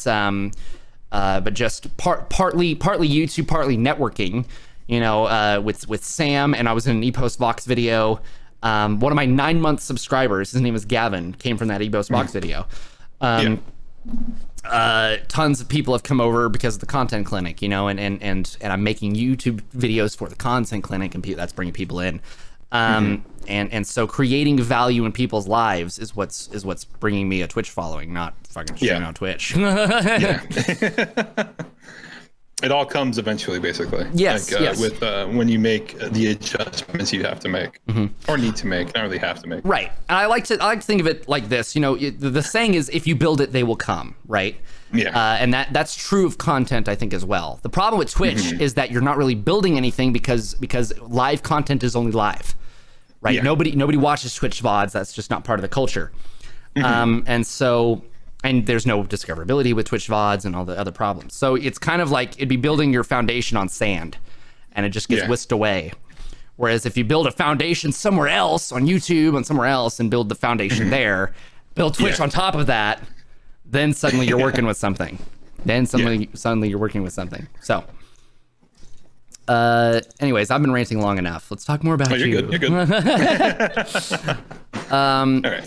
just partly YouTube, partly networking, with Sam, and I was in an ePost Vox video. One of my 9-month subscribers, his name is Gavin, came from that ePost Vox video. Tons of people have come over because of the content clinic, and I'm making YouTube videos for the content clinic, and that's bringing people in. And so creating value in people's lives is what's bringing me a Twitch following, not fucking streaming on Twitch. It all comes eventually, basically. Yes. With when you make the adjustments you have to make, or need to make, not really have to make. Right. And I like to think of it like this. The saying is, if you build it, they will come. Right. Yeah. And that's true of content, I think, as well. The problem with Twitch is that you're not really building anything because live content is only live. Right. Yeah. Nobody watches Twitch VODs. That's just not part of the culture. And there's no discoverability with Twitch VODs and all the other problems. So it's kind of like it'd be building your foundation on sand, and it just gets whisked away. Whereas if you build a foundation somewhere else on YouTube and somewhere else and build the foundation there, build Twitch on top of that, then suddenly you're working with something. Suddenly you're working with something. So anyways, I've been ranting long enough. Let's talk more about you. You're good.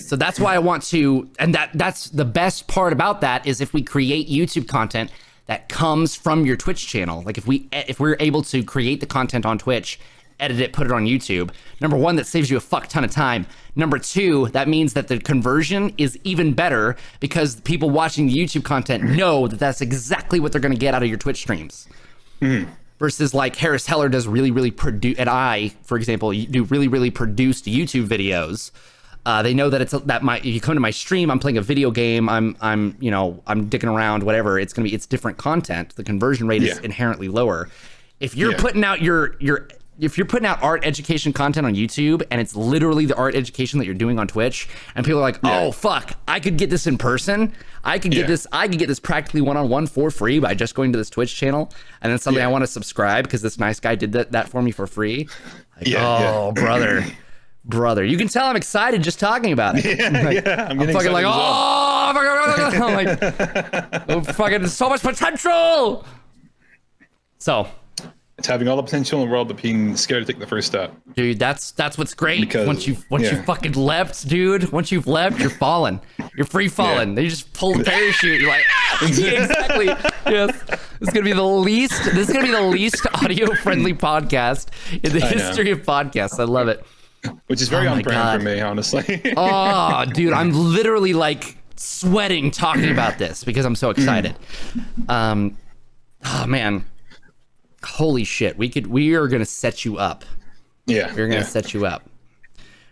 So that's why I want to, and that's the best part about that is if we create YouTube content that comes from your Twitch channel. Like if we're able to create the content on Twitch, edit it, put it on YouTube. Number one, that saves you a fuck ton of time. Number two, that means that the conversion is even better because people watching the YouTube content know that that's exactly what they're going to get out of your Twitch streams. Versus like Harris Heller does really, really produce, and I, for example, do really, really produced YouTube videos. They know that if you come to my stream, I'm playing a video game, I'm dicking around, whatever. It's different content. The conversion rate is inherently lower. If you're putting out if you're putting out art education content on YouTube and it's literally the art education that you're doing on Twitch, and people are like, oh fuck, I could get this in person. I could get this practically one-on-one for free by just going to this Twitch channel, and then suddenly I want to subscribe because this nice guy did that for me for free. Brother, you can tell I'm excited just talking about it. I'm fucking like, I'm like, fucking so much potential. So It's having all the potential in the world, but being scared to take the first step. Dude, that's what's great. Because, once you fucking leapt, dude. Once you've leapt, you're falling. You're free falling. They just pull the parachute. You're like, ah! Yeah, exactly. Yes. This is gonna be the least audio friendly podcast in the history of podcasts. I love it. Which is very on brand for me, honestly. Oh, dude, I'm literally like sweating talking about this because I'm so excited. Oh man. Holy shit, we are gonna set you up. Yeah. We're gonna set you up.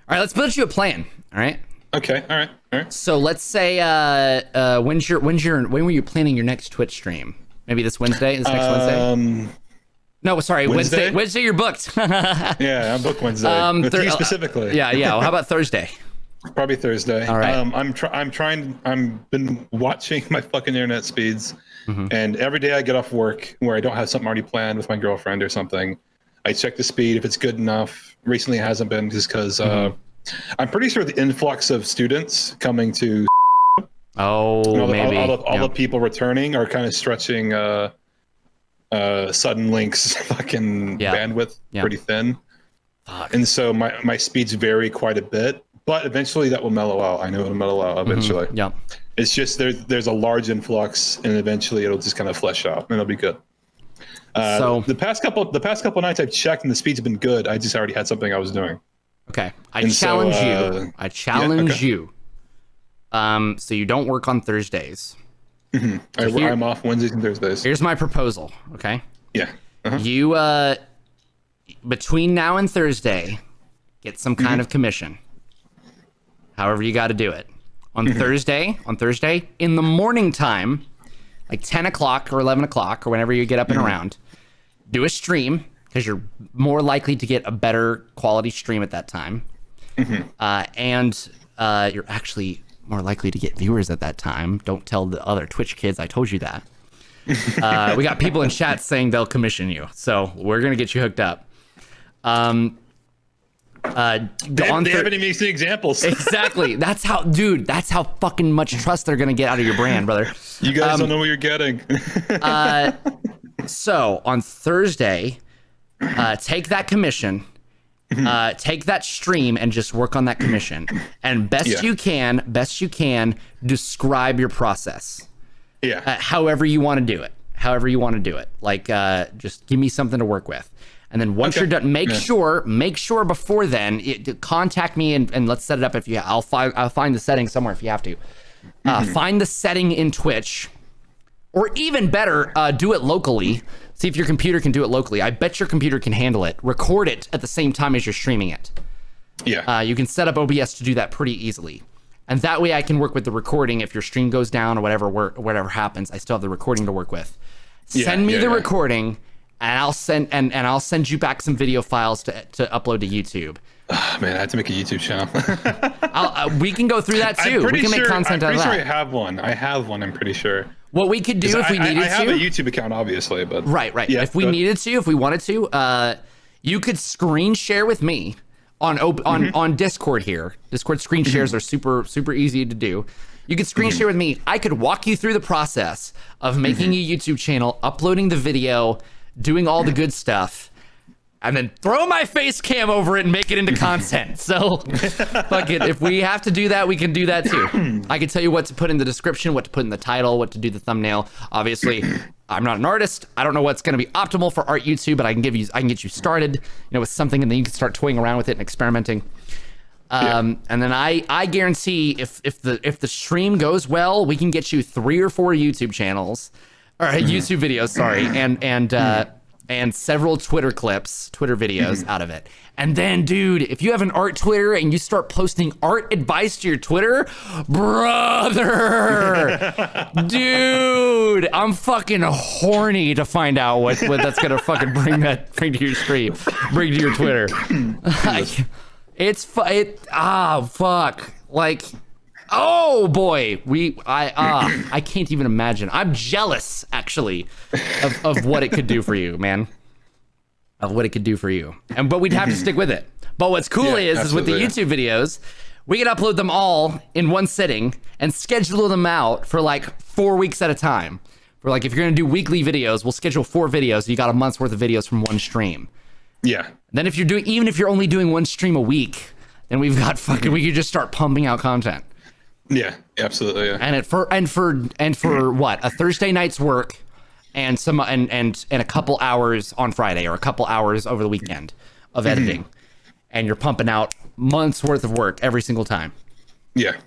All right, let's build you a plan. All right. Okay. All right. So let's say when were you planning your next Twitch stream? Maybe this Wednesday? This next Wednesday? No, sorry, Wednesday. Wednesday you're booked. Yeah, I'm booked Wednesday. With you specifically. Yeah. Well, how about Thursday? Probably Thursday. All right. I've been watching my fucking internet speeds, and every day I get off work where I don't have something already planned with my girlfriend or something, I check the speed if it's good enough. Recently it hasn't been just because I'm pretty sure the influx of students coming to all the people returning are kind of stretching Sudden Link's fucking bandwidth pretty thin. Fuck. And so my speeds vary quite a bit. But eventually that will mellow out. I know it'll mellow out eventually. Yeah. It's just there's a large influx, and eventually it'll just kind of flesh out, and it'll be good. So the past couple nights I've checked, and the speeds have been good. I just already had something I was doing. Okay, I challenge you. So you don't work on Thursdays. I'm off Wednesdays and Thursdays. Here's my proposal. Okay. Yeah. You between now and Thursday, get some kind of commission. However you got to do it. On Thursday, in the morning time, like 10 o'clock or 11 o'clock or whenever you get up and around, do a stream because you're more likely to get a better quality stream at that time. And you're actually more likely to get viewers at that time. Don't tell the other Twitch kids I told you that. We got people in chat saying they'll commission you. So we're going to get you hooked up. They haven't even made any examples. Exactly. That's how fucking much trust they're gonna get out of your brand, brother. You guys don't know what you're getting. So on Thursday, take that commission, take that stream and just work on that commission. And best you can describe your process. Yeah. However you want to do it. Like just give me something to work with. And then once you're done, make sure before then, contact me and let's set it up. I'll find the setting somewhere if you have to. Find the setting in Twitch, or even better, do it locally. See if your computer can do it locally. I bet your computer can handle it. Record it at the same time as you're streaming it. Yeah. You can set up OBS to do that pretty easily. And that way I can work with the recording. If your stream goes down or whatever happens, I still have the recording to work with. Send me the recording. And I'll send you back some video files to upload to YouTube. Oh, man, I have to make a YouTube channel. We can go through that too. We can make content out of that. I'm pretty sure I have one. I'm pretty sure. What we could do if we needed to. I have a YouTube account, obviously, but right. Yeah, if we needed to, if we wanted to, you could screen share with me on Discord here. Discord screen shares are super easy to do. You could screen share with me. I could walk you through the process of making a YouTube channel, uploading the video, doing all the good stuff, and then throw my face cam over it and make it into content. So fuck it. If we have to do that, we can do that too. I can tell you what to put in the description, what to put in the title, what to do the thumbnail. Obviously, I'm not an artist. I don't know what's going to be optimal for art YouTube, but I can get you started, with something, and then you can start toying around with it and experimenting. And then I guarantee if the stream goes well, we can get you 3 or 4 YouTube channels. Or YouTube videos, sorry, and several Twitter videos out of it. And then, dude, if you have an art Twitter and you start posting art advice to your Twitter, brother, dude, I'm fucking horny to find out what that's gonna fucking bring to your stream, bring to your Twitter. Fuck, like. Oh boy, I can't even imagine. I'm jealous, actually, of what it could do for you, man. Of what it could do for you, but we'd have to stick with it. But what's cool is with the YouTube videos, we can upload them all in one sitting and schedule them out for like 4 weeks at a time. For like, if you're gonna do weekly videos, we'll schedule 4 videos. You got a month's worth of videos from one stream. Yeah. Then if you're doing, even if you're only doing one stream a week, then we've got fucking, we could just start pumping out content. Yeah, absolutely. Yeah. And for what, a Thursday night's work, and a couple hours on Friday, or a couple hours over the weekend of editing, and you're pumping out months worth of work every single time. Yeah.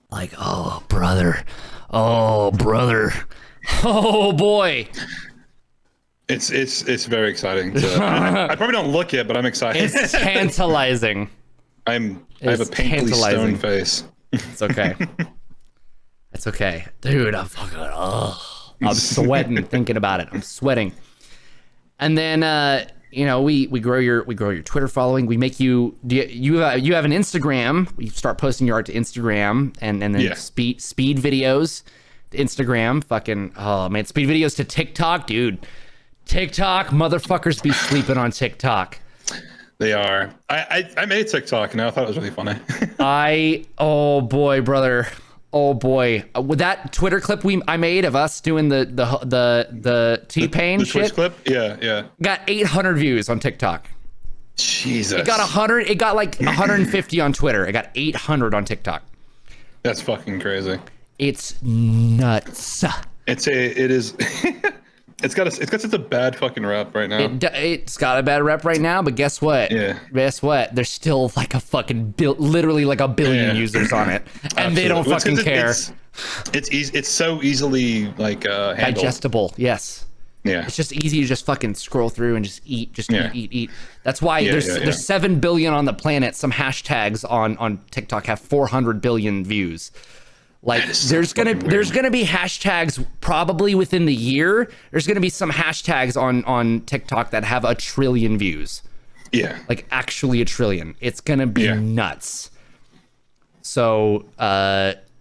Like, oh brother, oh boy. It's very exciting. I probably don't look it, but I'm excited. It's tantalizing. I have a painfully stone face. It's okay. It's okay, dude. I'm sweating thinking about it. I'm sweating. And then we grow your Twitter following. We make you you have an Instagram. We start posting your art to Instagram, and then speed videos to Instagram. Fucking speed videos to TikTok, dude. TikTok, motherfuckers be sleeping on TikTok. They are. I made TikTok and I thought it was really funny. Oh boy, brother. Oh boy. With that Twitter clip I made of us doing the T-Pain shit. Twitch clip? Yeah. Got 800 views on TikTok. Jesus. It got like 150 on Twitter. It got 800 on TikTok. That's fucking crazy. It's nuts. It is It's got such a bad fucking rep right now. It's got a bad rep right now, but guess what? Yeah. Guess what? There's still like a fucking literally like 1 billion users on it, and they don't fucking care. It's so easily like handled. Digestible. Yes. Yeah. It's just easy to just fucking scroll through and just eat. Eat. That's why there's 7 billion on the planet. Some hashtags on TikTok have 400 billion views. Like there's gonna be hashtags probably within the year. There's gonna be some hashtags on TikTok that have 1 trillion views. Yeah. Like actually 1 trillion. It's gonna be nuts. So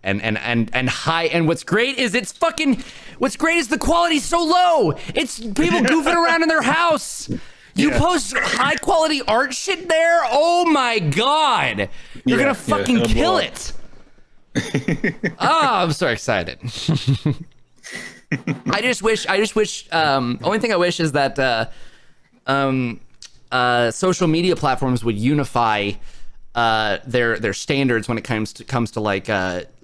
and high, and what's great is the quality's so low. It's people goofing around in their house. You post high quality art shit there. Oh my god. You're gonna fucking kill it. I'm so excited. I just wish only thing I wish is that social media platforms would unify their standards when it comes to like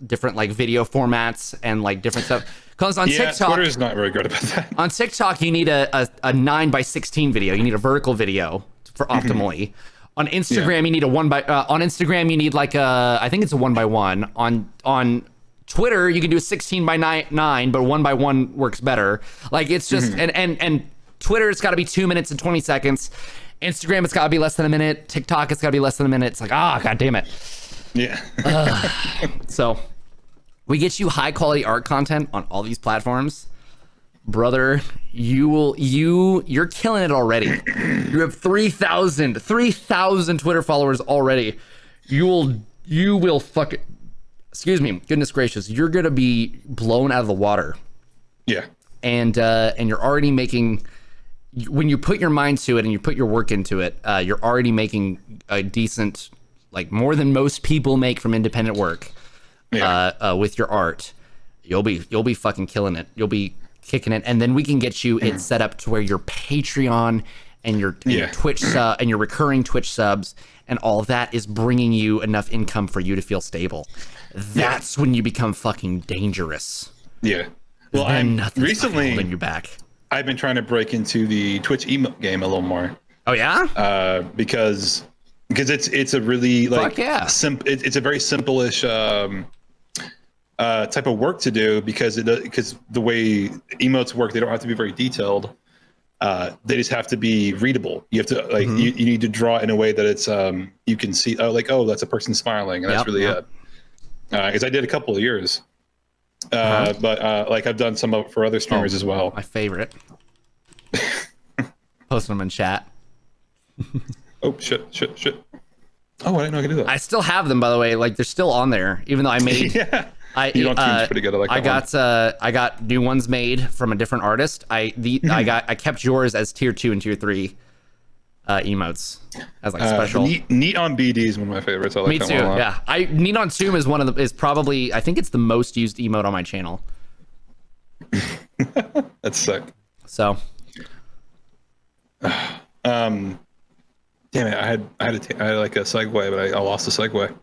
different like video formats and like different stuff. Because on TikTok, Twitter is not very good about that. On TikTok, you need a 9:16 video. You need a vertical video for optimally. On Instagram, you need a on Instagram, you need like I think it's a 1:1. On Twitter, you can do a 16:9, but 1:1 works better. Like it's just and Twitter, it's got to be 2 minutes and 20 seconds. Instagram, it's got to be less than a minute. TikTok, it's got to be less than a minute. It's like god damn it. Yeah. So we get you high quality art content on all these platforms. Brother, you're killing it already. You have 3,000 Twitter followers already. You will fucking, excuse me, goodness gracious, you're gonna be blown out of the water. Yeah. And you're already making, when you put your mind to it and you put your work into it, you're already making a decent, like more than most people make from independent work. With your art. You'll be fucking killing it. You'll be kicking it, and then we can get you it set up to where your Patreon and your Twitch and your recurring Twitch subs and all of that is bringing you enough income for you to feel stable. That's when you become fucking dangerous. Yeah. Well, recently holding you back. I've been trying to break into the Twitch emote game a little more. Oh yeah? Because it's a really like it's a very simple-ish type of work to do because the way emotes work, they don't have to be very detailed. They just have to be readable. You have to like you need to draw in a way that it's you can see that's a person smiling, and that's really it. Because I did a couple of years, but like I've done some for other streamers as well. My favorite. Post them in chat. Oh shit! Oh, I didn't know I could do that. I still have them, by the way. Like they're still on there, even though I made. Team's pretty good. I got new ones made from a different artist. I kept yours as tier 2 and tier 3 emotes as like special. Neat on BD is one of my favorites. I like Me that too. one a lot. Yeah, Neat on Zoom is probably I think it's the most used emote on my channel. That's sick. So, Damn it! I had like a segue, but I lost the segue.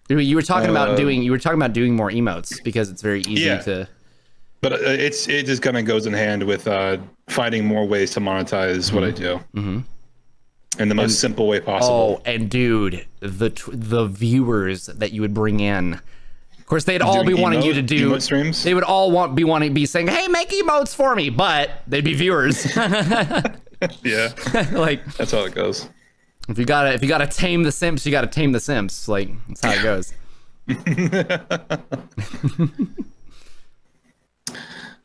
you were talking about doing more emotes because it's very easy Yeah. to. But it just kind of goes in hand with finding more ways to monetize what I do in the most simple way possible. Oh, and dude, the viewers that you would bring in. Of course, they'd all be wanting you to do emote streams. They would all wanting to be saying, "Hey, make emotes for me," but they'd be viewers. Yeah, Like, that's how it goes. if you gotta tame the simps, you gotta tame the simps. Like, that's how it goes.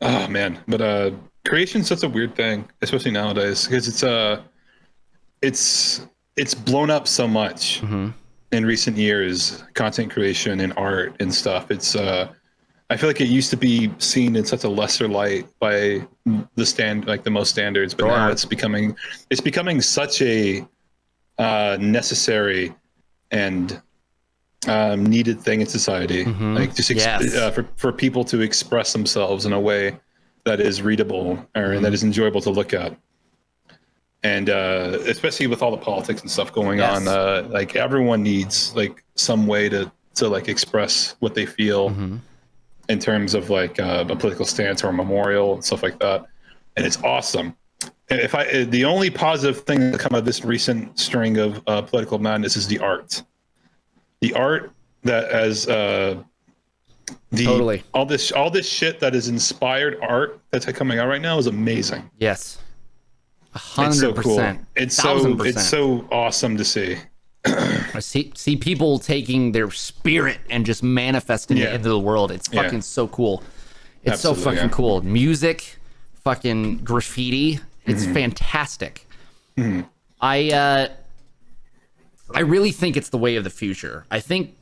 Oh man, but creation's such a weird thing, especially nowadays, because it's blown up so much in recent years. Content creation and art and stuff. It's I feel like it used to be seen in such a lesser light by the most standards, but now it's becoming such a necessary and needed thing in society, like just for people to express themselves in a way that is readable or that is enjoyable to look at. And especially with all the politics and stuff going on, like everyone needs like some way to like express what they feel in terms of like a political stance or a memorial and stuff like that. And it's awesome. The only positive thing that come out of this recent string of political madness is the art. The art that has Totally. all this shit that is inspired art that's coming out right now is amazing. Yes. 100%. It's so cool. It's 1000%. so awesome to see. I see people taking their spirit and just manifesting it into the world. It's fucking so cool. It's Absolutely, so fucking cool. Music, fucking graffiti. It's fantastic. I really think it's the way of the future. I think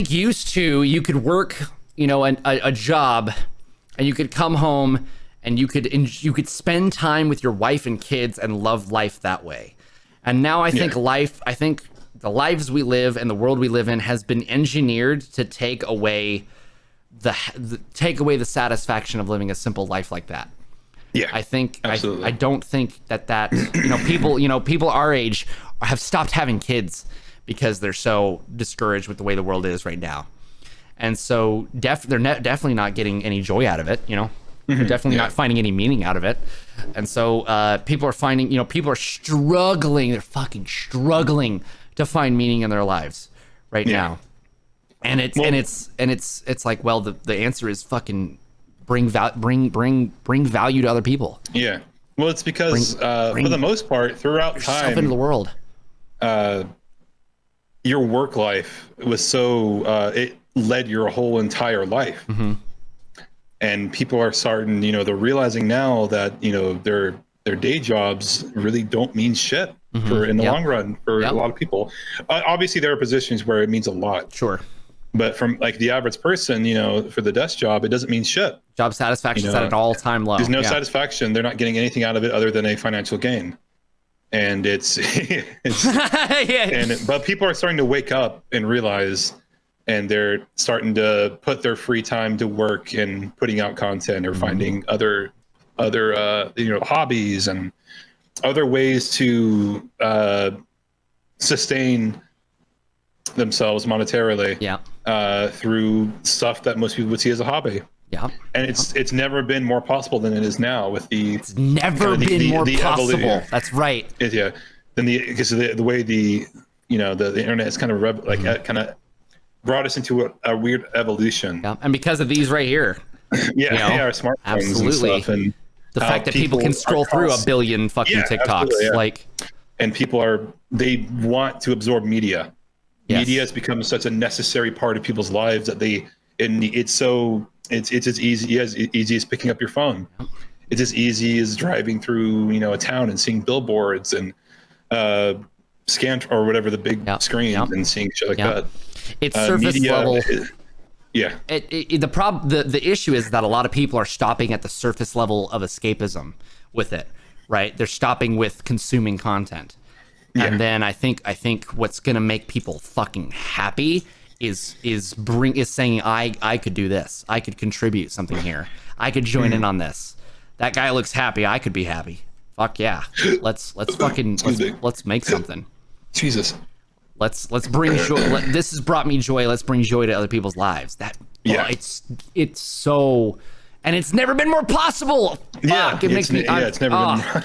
used to, you could work, a job, and you could come home and you could spend time with your wife and kids and love life that way. And now I think the lives we live and the world we live in has been engineered to take away the satisfaction of living a simple life like that. Yeah, I think absolutely. I don't think that people our age have stopped having kids because they're so discouraged with the way the world is right now, and so they're definitely not getting any joy out of it. They're definitely not finding any meaning out of it, and so people are finding people are struggling. They're fucking struggling to find meaning in their lives right now, and it's like, well, the answer is fucking bring value to other people. Yeah. Well, it's because for the most part, throughout time, into the world, your work life was so it led your whole entire life, and people are starting. They're realizing now that their day jobs really don't mean shit in the long run for a lot of people. Obviously, there are positions where it means a lot. Sure. But from like the average person, for the desk job, it doesn't mean shit. Job satisfaction is at an all-time low. There's no satisfaction. They're not getting anything out of it other than a financial gain. And it's but people are starting to wake up and realize, and they're starting to put their free time to work and putting out content or finding other hobbies and other ways to sustain themselves monetarily through stuff that most people would see as a hobby. And it's never been more possible than it is now with it's never been more possible. That's right. Because the way the internet is kind of kind of brought us into a weird evolution. And because of these right here. Our smartphones absolutely. And stuff, and the fact that people can scroll through a billion fucking TikToks, and people they want to absorb media. Media has become such a necessary part of people's lives that it's as easy as picking up your phone. It's as easy as driving through a town and seeing billboards and scan or whatever the big screens and seeing shit like that. It's surface level. The issue is that a lot of people are stopping at the surface level of escapism with it, right? They're stopping with consuming content. And then I think what's gonna make people fucking happy is saying I could do this. I could contribute something here. I could join in on this. That guy looks happy. I could be happy. Fuck yeah. Let's make something. Jesus. Let's bring joy. This has brought me joy. Let's bring joy to other people's lives. It's so, and it's never been more possible. Fuck, it makes me. It's never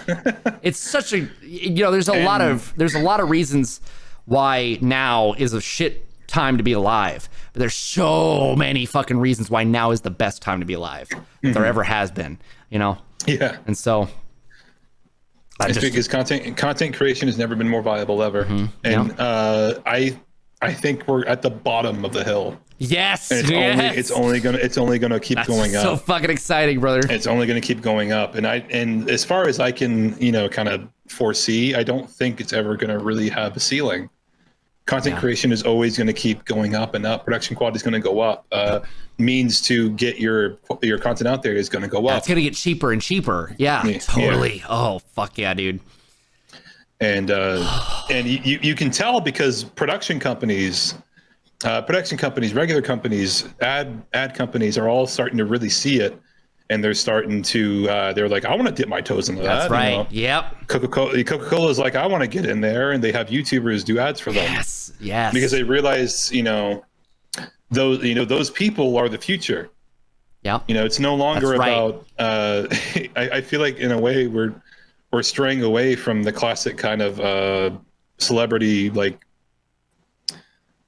been. It's such a, there's a lot of reasons why now is a shit time to be alive, but there's so many fucking reasons why now is the best time to be alive there ever has been. Yeah. And so. It's because content creation has never been more viable ever, and I think we're at the bottom of the hill. Yes, and it's only gonna keep going up. So fucking exciting, brother. It's only gonna keep going up, and as far as I can kind of foresee, I don't think it's ever gonna really have a ceiling. Content creation is always going to keep going up and up. Production quality is going to go up. Means to get your content out there is going to go up. It's going to get cheaper and cheaper. Yeah, totally. Yeah. Oh, fuck yeah, dude. And you can tell because production companies, regular companies, ad companies are all starting to really see it. And they're starting to, they're like, I want to dip my toes into that. That's right. Yep. Coca-Cola is like, I want to get in there, and they have YouTubers do ads for them. Yes. Because they realize, those people are the future. Yeah. It's no longer about. I feel like in a way we're straying away from the classic kind of celebrity, like,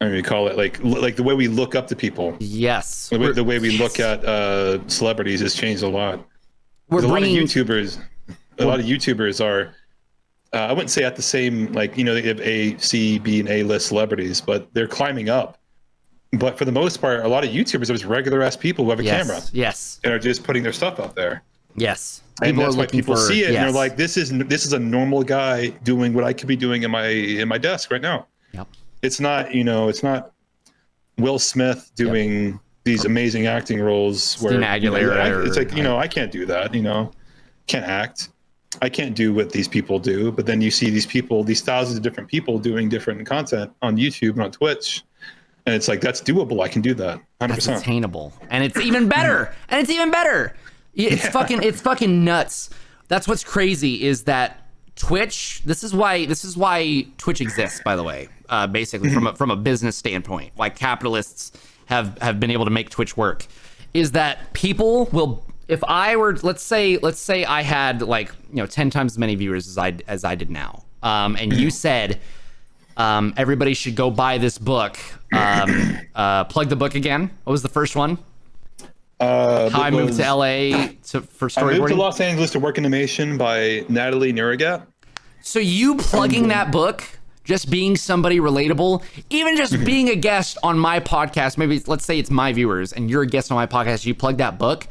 I don't know what you call it, like the way we look up to people. Yes. The way we look at celebrities has changed a lot. A lot of YouTubers are, I wouldn't say at the same, they have A, C, B, and A-list celebrities, but they're climbing up. But for the most part, a lot of YouTubers are just regular ass people who have a camera. Yes. And are just putting their stuff out there. Yes. And that's why people see it and they're like, this is a normal guy doing what I could be doing in my desk right now. Yep. It's not, it's not Will Smith doing these amazing acting roles where it's like, I can't do that, can't act. I can't do what these people do. But then you see these thousands of different people doing different content on YouTube and on Twitch. And it's like, that's doable. I can do that. 100%. That's attainable. And it's even better. It's fucking nuts. That's what's crazy is that Twitch, this is why Twitch exists, by the way, basically from a business standpoint, why capitalists have been able to make Twitch work, is that people will, if I were, let's say I had 10 times as many viewers as I did now, and you said everybody should go buy this book, plug the book again. What was the first one? How I moved to LA for storyboarding. I moved to Los Angeles to work animation by Natalie Nurigat. So you plugging that book, just being somebody relatable, even just being a guest on my podcast, maybe let's say it's my viewers and you're a guest on my podcast, you plug that book,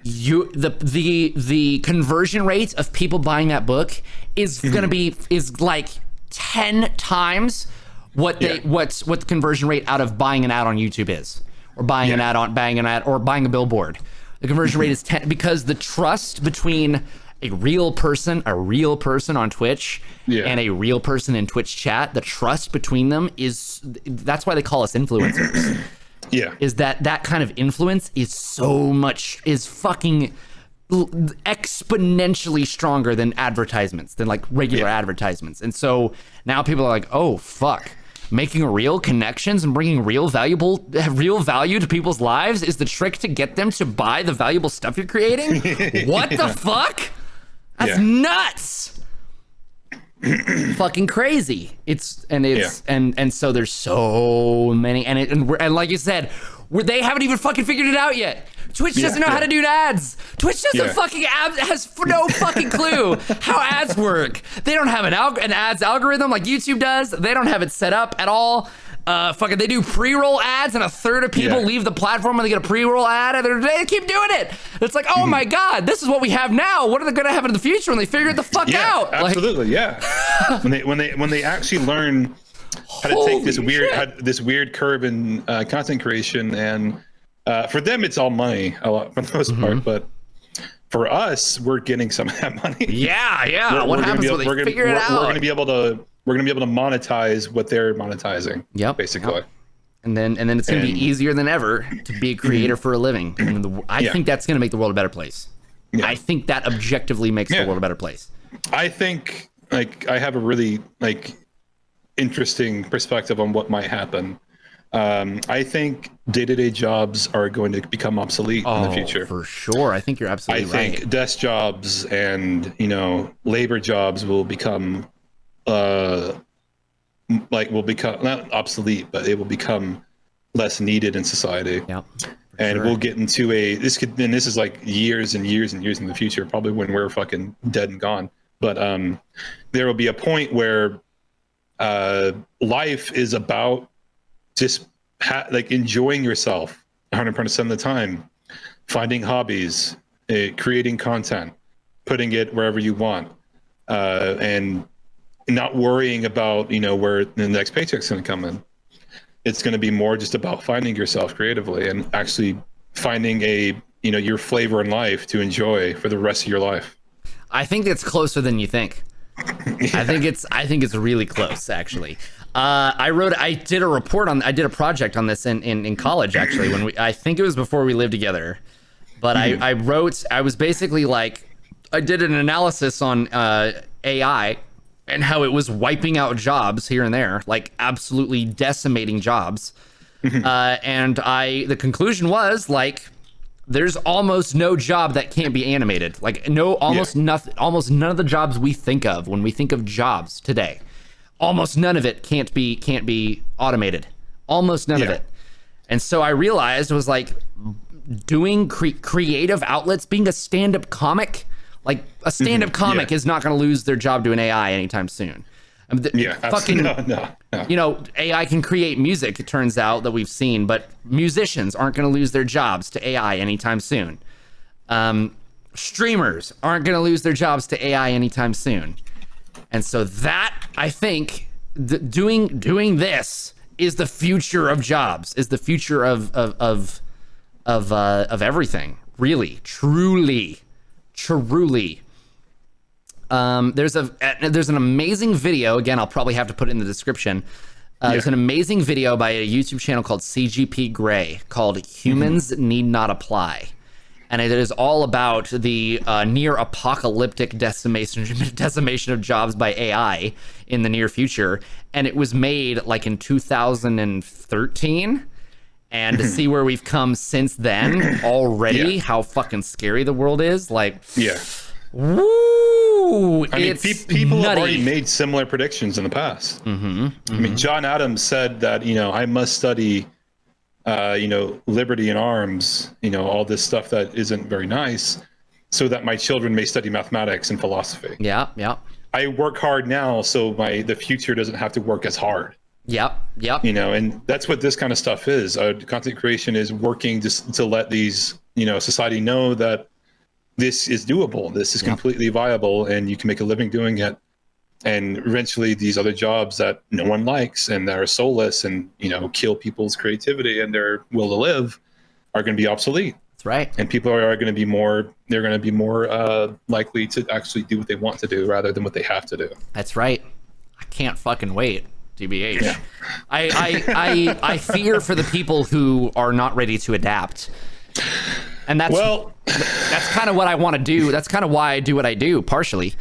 the conversion rate of people buying that book is going to be like 10 times what the conversion rate out of buying an ad on YouTube is. Or buying an ad, or buying a billboard. The conversion rate is 10 because the trust between a real person on Twitch and a real person in Twitch chat, the trust between them that's why they call us influencers. Is that kind of influence is fucking exponentially stronger than advertisements, than regular advertisements. And so now people are like, oh fuck. Making real connections and bringing real value to people's lives is the trick to get them to buy the valuable stuff you're creating. What the fuck? That's nuts. Fucking crazy. And so there's so many, and like you said, they haven't even fucking figured it out yet. Twitch doesn't know how to do ads. Twitch doesn't has no fucking clue how ads work. They don't have an ads algorithm like YouTube does. They don't have it set up at all. They do pre-roll ads, and a third of people leave the platform when they get a pre-roll ad, and they keep doing it. It's like, oh my god, this is what we have now. What are they gonna have in the future when they figure it the fuck out? Absolutely, when they actually learn how to take this weird curve in content creation, and for them it's all money a lot for the most part, but for us we're getting some of that money. What happens when they figure it out? We're gonna be able to monetize what they're monetizing. Basically. And then it's going to be easier than ever to be a creator for a living. And I think that's going to make the world a better place. Yeah. I think that objectively makes the world a better place. I think like I have a really like interesting perspective on what might happen. I think day-to-day jobs are going to become obsolete in the future. For sure. I think you're absolutely right. I think desk jobs and, you know, labor jobs will become not obsolete, but they will become less needed in society. Yeah. And we'll get into this is like years and years and years in the future, probably when we're fucking dead and gone. But there will be a point where life is about just like enjoying yourself 100% of the time, finding hobbies, creating content, putting it wherever you want, and not worrying about, you know, where the next paycheck's going to come in. It's going to be more just about finding yourself creatively and actually finding your flavor in life to enjoy for the rest of your life. I think it's closer than you think. I think it's really close, actually. I did a project on this in college, actually, I think it was before we lived together. But I was basically like, I did an analysis on AI and how it was wiping out jobs here and there, like absolutely decimating jobs. And the conclusion was like, there's almost no job that can't be animated. Like nothing, almost none of the jobs we think of when we think of jobs today, almost none of it can't be automated. Almost none of it. And so I realized it was like doing creative outlets, being a stand-up comic. Like a stand-up comic is not going to lose their job to an AI anytime soon. I mean, no. You know, AI can create music, it turns out, that we've seen, but musicians aren't going to lose their jobs to AI anytime soon. Streamers aren't going to lose their jobs to AI anytime soon. And so that, I think, doing this is the future of jobs, is the future of everything, really, truly. There's an amazing video. Again, I'll probably have to put it in the description. There's an amazing video by a YouTube channel called CGP Grey called Humans Need Not Apply. And it is all about the near apocalyptic decimation of jobs by AI in the near future. And it was made like in 2013. And to see where we've come since then already, how fucking scary the world is. Like, woo! I mean, people have already made similar predictions in the past. I mean, John Adams said that, you know, I must study, liberty and arms, you know, all this stuff that isn't very nice, so that my children may study mathematics and philosophy. Yeah. I work hard now, so the future doesn't have to work as hard. Yep. You know, and that's what this kind of stuff is. Content creation is working just to let these, you know, society know that this is doable. This is completely viable, and you can make a living doing it. And eventually these other jobs that no one likes and that are soulless and, you know, kill people's creativity and their will to live are going to be obsolete. That's right. And people are going to be more likely to actually do what they want to do rather than what they have to do. That's right. I can't fucking wait. TBH. Yeah. I fear for the people who are not ready to adapt. And that's kind of what I want to do. That's kind of why I do what I do, partially.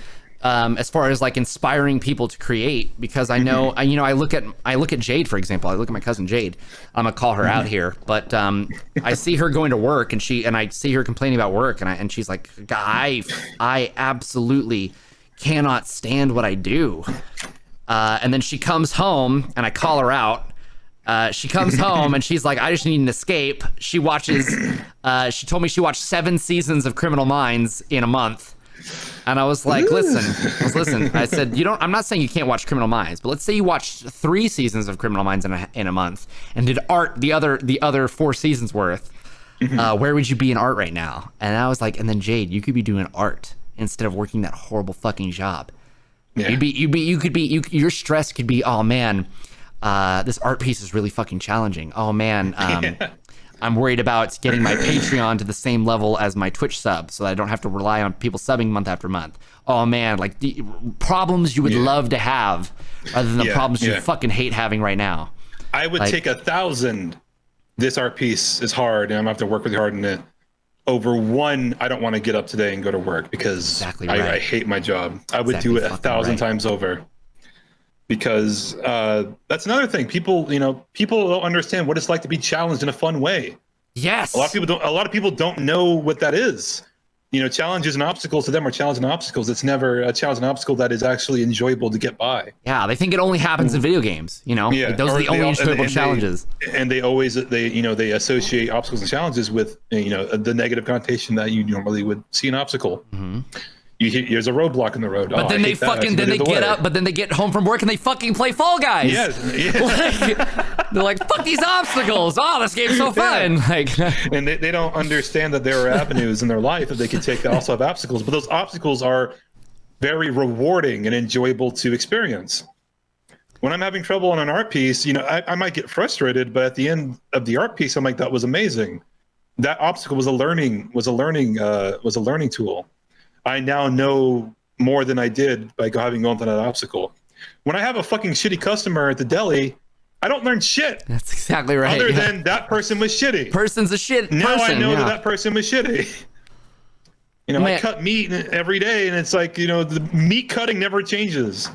As far as like inspiring people to create, because I know, I look at Jade, for example. I look at my cousin Jade. I'm gonna call her out here, but I see her going to work, and I see her complaining about work, and she's like, I absolutely cannot stand what I do. And then she comes home, and I call her out. She comes home, and she's like, I just need an escape. She told me she watched 7 seasons of Criminal Minds in a month. And I was like, listen. I said, I'm not saying you can't watch Criminal Minds, but let's say you watched 3 seasons of Criminal Minds in a month and did art the other 4 seasons worth. Where would you be in art right now? And I was like, and then Jade, you could be doing art instead of working that horrible fucking job. Yeah. Your stress could be, oh man, this art piece is really fucking challenging. Oh man, I'm worried about getting my Patreon to the same level as my Twitch sub so that I don't have to rely on people subbing month after month. Oh man, like the problems you would love to have rather than the problems you fucking hate having right now. I would take 1,000. This art piece is hard, and I'm gonna have to work really hard in it. Over one, I don't want to get up today and go to work because I hate my job. I would do it 1,000 times over. Because that's another thing. People don't understand what it's like to be challenged in a fun way. Yes. A lot of people don't know what that is. Challenges and obstacles to them are challenges and obstacles. It's never a challenge and obstacle that is actually enjoyable to get by. Yeah, they think it only happens in video games. Yeah, those are the only enjoyable challenges. They associate obstacles and challenges with the negative connotation that you normally would see an obstacle. Mm-hmm. There's a roadblock in the road. But then they get up, but then they get home from work and they fucking play Fall Guys. Yeah. They're like, fuck these obstacles. Oh, this game's so fun. Yeah. And they don't understand that there are avenues in their life that they can take that also have obstacles. But those obstacles are very rewarding and enjoyable to experience. When I'm having trouble on an art piece, I might get frustrated, but at the end of the art piece, I'm like, that was amazing. That obstacle was a learning tool. I now know more than I did by having gone through that obstacle. When I have a fucking shitty customer at the deli, I don't learn shit. That's exactly right. Other than that person was shitty. Person's a shit now person. I know that person was shitty. I cut meat every day, and it's like, the meat cutting never changes.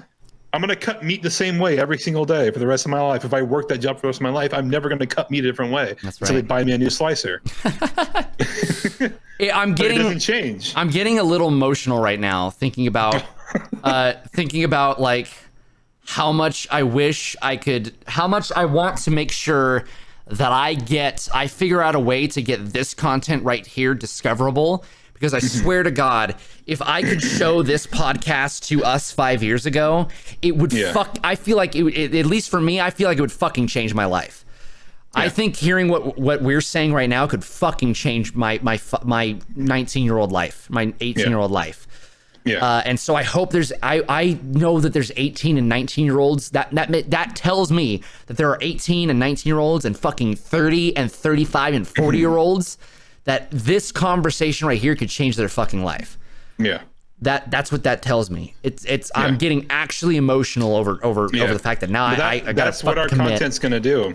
I'm going to cut meat the same way every single day for the rest of my life. If I work that job for the rest of my life, I'm never going to cut meat a different way. That's right. So they buy me a new slicer. It doesn't change. I'm getting a little emotional right now thinking about like how much I want to make sure that I figure out a way to get this content right here discoverable. Because I swear to God, if I could show this podcast to us 5 years ago, it would I feel like it, at least for me, I feel like it would fucking change my life. Yeah. I think hearing what we're saying right now could fucking change my 19-year-old life, my 18-year-old life. Yeah. And so I hope I know that there's 18 and 19-year-olds that tells me that there are 18 and 19-year-olds and fucking 30 and 35 and 40-year-olds that this conversation right here could change their fucking life. Yeah. That's what that tells me. I'm getting actually emotional over the fact that now I gotta that's what our commit. Content's gonna do.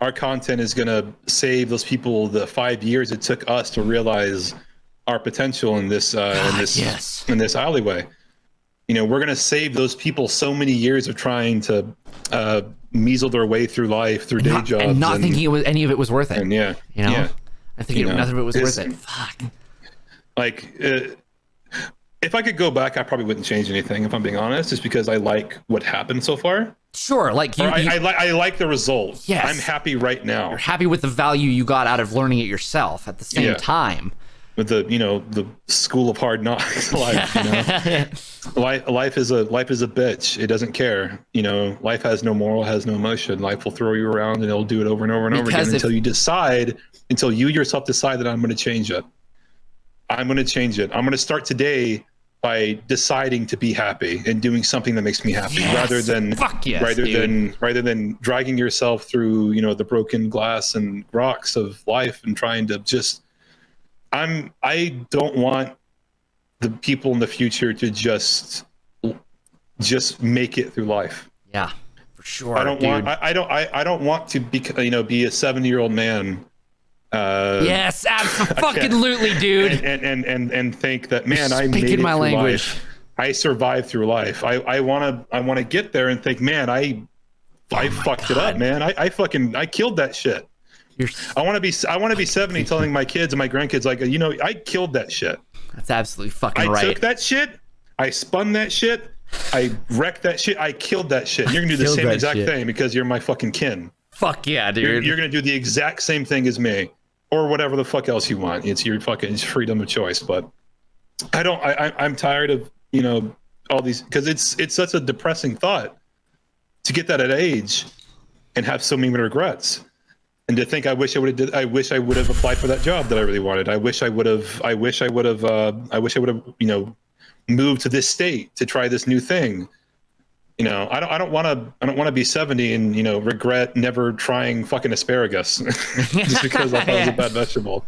Our content is gonna save those people the 5 years it took us to realize our potential in this alleyway. We're gonna save those people so many years of trying to measle their way through life through day jobs and not thinking any of it was worth it. And I think nothing of it was worth it. Fuck. Like, if I could go back, I probably wouldn't change anything, if I'm being honest, just because I like what happened so far. Sure, like I like the result. Yes. I'm happy right now. You're happy with the value you got out of learning it yourself at the same time. With the school of hard knocks life, life is a bitch. It doesn't care. Life has no moral, has no emotion. Life will throw you around and it'll do it over and over and over again until you yourself decide that I'm going to change it. I'm going to change it. I'm going to start today by deciding to be happy and doing something that makes me happy, rather than dragging yourself through the broken glass and rocks of life and trying to just. I don't want the people in the future to just make it through life. Yeah, for sure. I don't want to be be a 70-year-old man. Yes, absolutely, dude. And think that, man, I made it my through language. life. I survived through life. I want to get there and think, man, I fucked it up, man. I killed that shit. I want to be 70 telling my kids and my grandkids, like, I killed that shit. That's absolutely fucking right. I took that shit. I spun that shit. I wrecked that shit. I killed that shit. You're going to do the same exact thing because you're my fucking kin. Fuck yeah, dude. You're going to do the exact same thing as me or whatever the fuck else you want. It's your fucking freedom of choice. But I'm tired of, all these, because it's such a depressing thought to get that at age and have so many regrets. And to think, I wish I would have applied for that job that I really wanted. I wish I would have, moved to this state to try this new thing. I don't want to be 70 and, regret never trying fucking asparagus just because I thought it was a bad vegetable.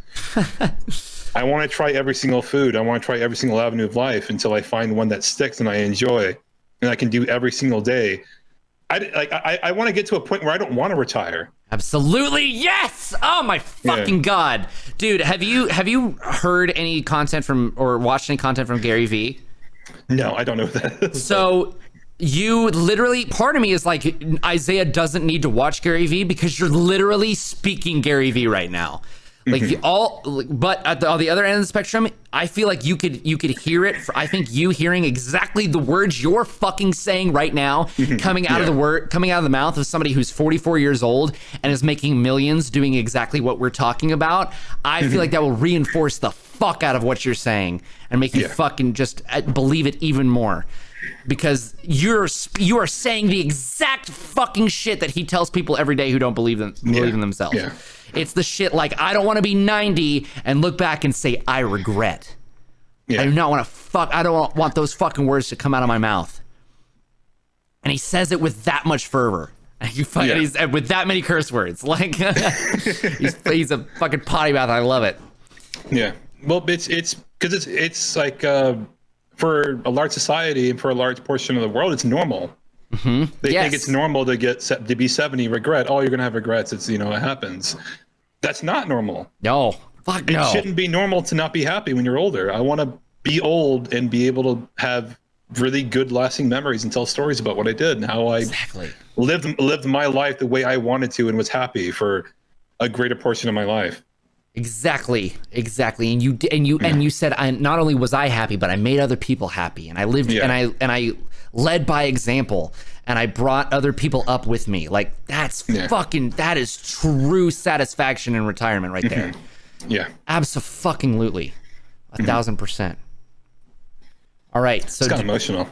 I want to try every single food. I want to try every single avenue of life until I find one that sticks and I enjoy and I can do every single day. I want to get to a point where I don't want to retire. Absolutely, yes. Oh my fucking god, dude. Have you heard any content from or watched any content from Gary Vee? No, I don't know that. So you literally, part of me is like, Isaiah doesn't need to watch Gary Vee because you're literally speaking Gary Vee right now. Like but at on the other end of the spectrum, I feel like you could hear it. I think you hearing exactly the words you're fucking saying right now, coming out of the mouth of somebody who's 44 years old and is making millions doing exactly what we're talking about. I feel like that will reinforce the fuck out of what you're saying and make you fucking just believe it even more. Because you are saying the exact fucking shit that he tells people every day who don't believe in themselves. Yeah. It's the shit like, I don't want to be 90 and look back and say I regret. Yeah. I do not want to I don't want those fucking words to come out of my mouth. And he says it with that much fervor. He's with that many curse words. Like he's a fucking potty mouth. I love it. Yeah. Well, it's because it's like for a large society and for a large portion of the world, it's normal. They think it's normal to be 70, regret. Oh, you're gonna have regrets. It's it happens. That's not normal. No, fuck no. It shouldn't be normal to not be happy when you're older. I want to be old and be able to have really good, lasting memories and tell stories about what I did and how I lived my life the way I wanted to and was happy for a greater portion of my life. Exactly. And you said, not only was I happy, but I made other people happy, and I lived and I led by example, and I brought other people up with me. Like that is true satisfaction in retirement right there. Yeah. Abso-fucking-lutely. 1,000%. All right. So it's got emotional.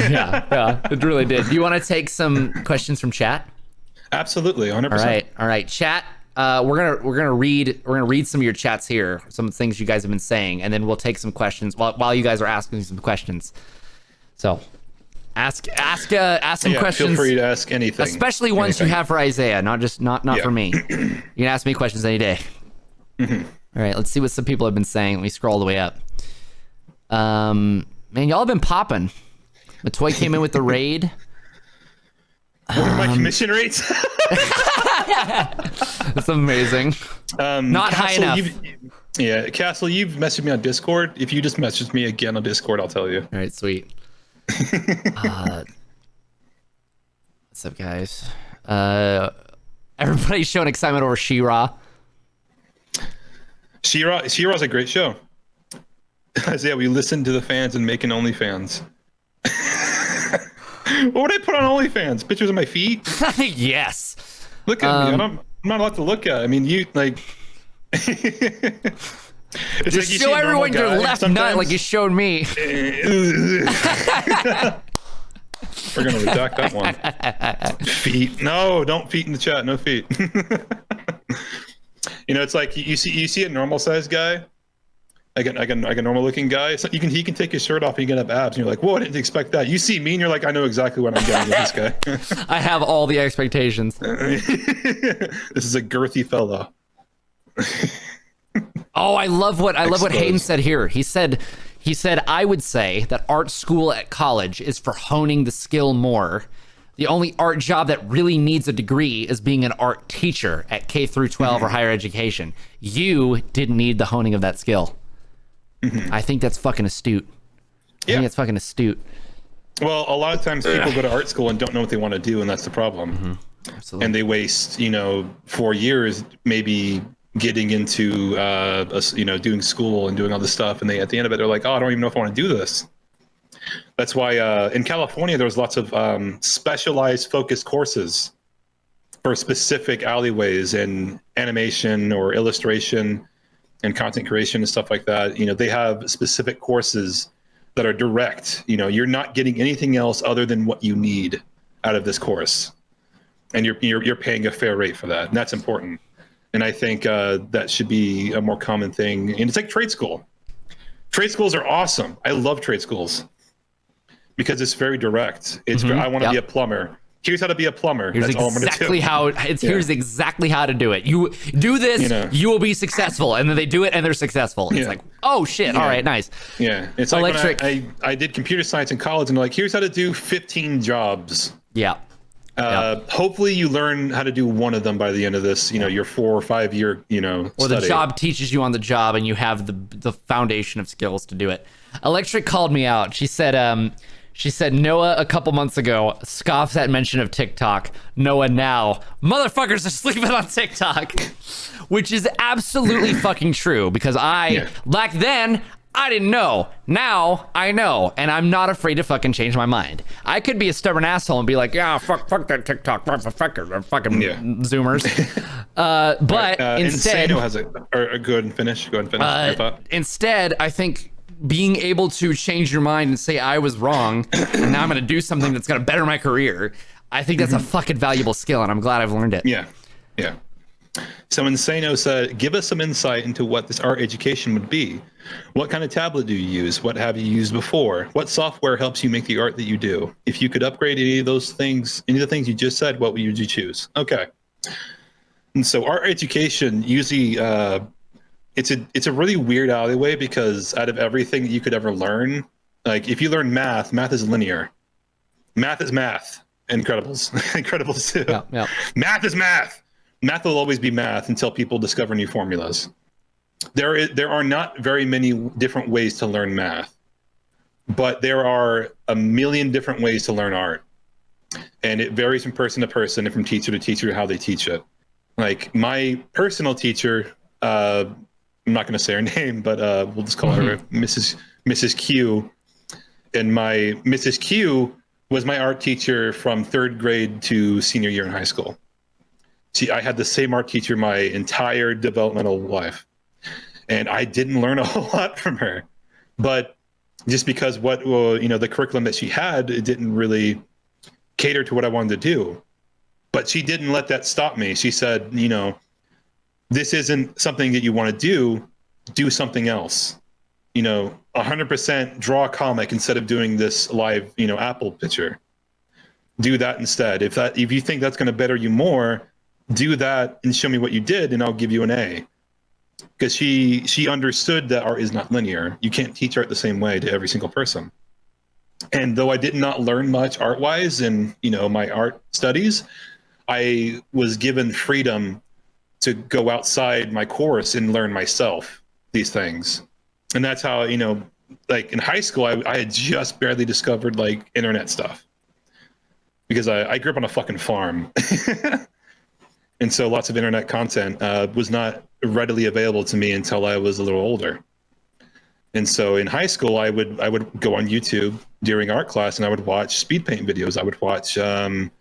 yeah, it really did. Do you want to take some questions from chat? Absolutely. 100%. All right. Chat. We're gonna read some of your chats here, some things you guys have been saying, and then we'll take some questions while you guys are asking some questions. So ask some questions. Feel free to ask anything, especially ones you have for Isaiah, not for me. You can ask me questions any day. All right, let's see what some people have been saying. Let me scroll all the way up. Man, y'all have been popping. Matoy came in with the raid. What are my commission rates? That's amazing. Not Castle, high enough. Castle, you've messaged me on Discord. If you just message me again on Discord, I'll tell you. All right, sweet. What's up, guys? Everybody's showing excitement over She-Ra. She-Ra's a great show. Isaiah, we listen to the fans and making OnlyFans. What would I put on OnlyFans? Pictures of my feet? Yes. Look at me. I'm not allowed to look at. I mean, you like. Just like show everyone your left nut like you showed me. We're gonna redact that one. Feet? No, don't feet in the chat. No feet. It's like you see a normal sized guy. Like a normal looking guy, so he can take his shirt off and he can have abs, and you're like, whoa, I didn't expect that. You see me and you're like, I know exactly what I'm getting with this guy. I have all the expectations. This is a girthy fellow. Oh, I love what Hayden said here. He said I would say that art school at college is for honing the skill more. The only art job that really needs a degree is being an art teacher at K through 12 or higher education. You didn't need the honing of that skill. I think that's fucking astute. I think that's fucking astute. Well, a lot of times people go to art school and don't know what they want to do, and that's the problem. Absolutely. And they waste, 4 years maybe getting into, doing school and doing all this stuff, and at the end of it, they're like, oh, I don't even know if I want to do this. That's why in California there was lots of specialized focused courses for specific alleyways in animation or illustration and content creation and stuff like that. They have specific courses that are direct. You're not getting anything else other than what you need out of this course, and you're paying a fair rate for that, and that's important. And I think that should be a more common thing. And it's like trade school. Trade schools are awesome. I love trade schools because it's very direct. It's I want to be a plumber. Here's how to be a plumber. That's all I'm going to do. Here's exactly how to do it. You do this, you will be successful. And then they do it and they're successful. It's like, oh shit. All right, nice. Yeah. It's electric. Like when I did computer science in college and they're like, here's how to do 15 jobs. Yeah. Hopefully you learn how to do one of them by the end of this, your 4 or 5 year, Or the study. job teaches you on the job and you have the foundation of skills to do it. Electric called me out. She said Noah a couple months ago scoffs at mention of TikTok. Noah now. Motherfuckers are sleeping on TikTok. Which is absolutely fucking true, because back then, I didn't know. Now I know, and I'm not afraid to fucking change my mind. I could be a stubborn asshole and be like, yeah, fuck that TikTok, fucking Zoomers. But instead, Insano has go ahead and finish. Your thought. Instead, I think being able to change your mind and say I was wrong, and now I'm going to do something that's going to better my career. I think that's a fucking valuable skill, and I'm glad I've learned it. Yeah. So Insano said, give us some insight into what this art education would be. What kind of tablet do you use? What have you used before? What software helps you make the art that you do? If you could upgrade any of those things, any of the things you just said, what would you choose? Okay. And so art education usually, it's a really weird alleyway, because out of everything that you could ever learn, like if you learn math is linear. Math is math. Incredibles. Incredibles too. Yeah. Math is math. Math will always be math until people discover new formulas. There are not very many different ways to learn math, but there are a million different ways to learn art. And it varies from person to person and from teacher to teacher how they teach it. Like my personal teacher, I'm not going to say her name, but we'll just call her Mrs. Q. And my Mrs. Q was my art teacher from 3rd grade to senior year in high school. I had the same art teacher my entire developmental life, and I didn't learn a whole lot from her. But just because the curriculum that she had, it didn't really cater to what I wanted to do. But she didn't let that stop me. She said, this isn't something that you want to do something else. 100% draw a comic instead of doing this live, Apple picture. Do that instead. If you think that's going to better you more, do that and show me what you did, and I'll give you an A. Because she understood that art is not linear. You can't teach art the same way to every single person. And though I did not learn much art-wise in my art studies, I was given freedom to go outside my course and learn myself these things. And that's how, like in high school, I had just barely discovered like internet stuff, because I grew up on a fucking farm. And so lots of internet content was not readily available to me until I was a little older. And so in high school, I would go on YouTube during art class, and I would watch speed paint videos. I would watch, there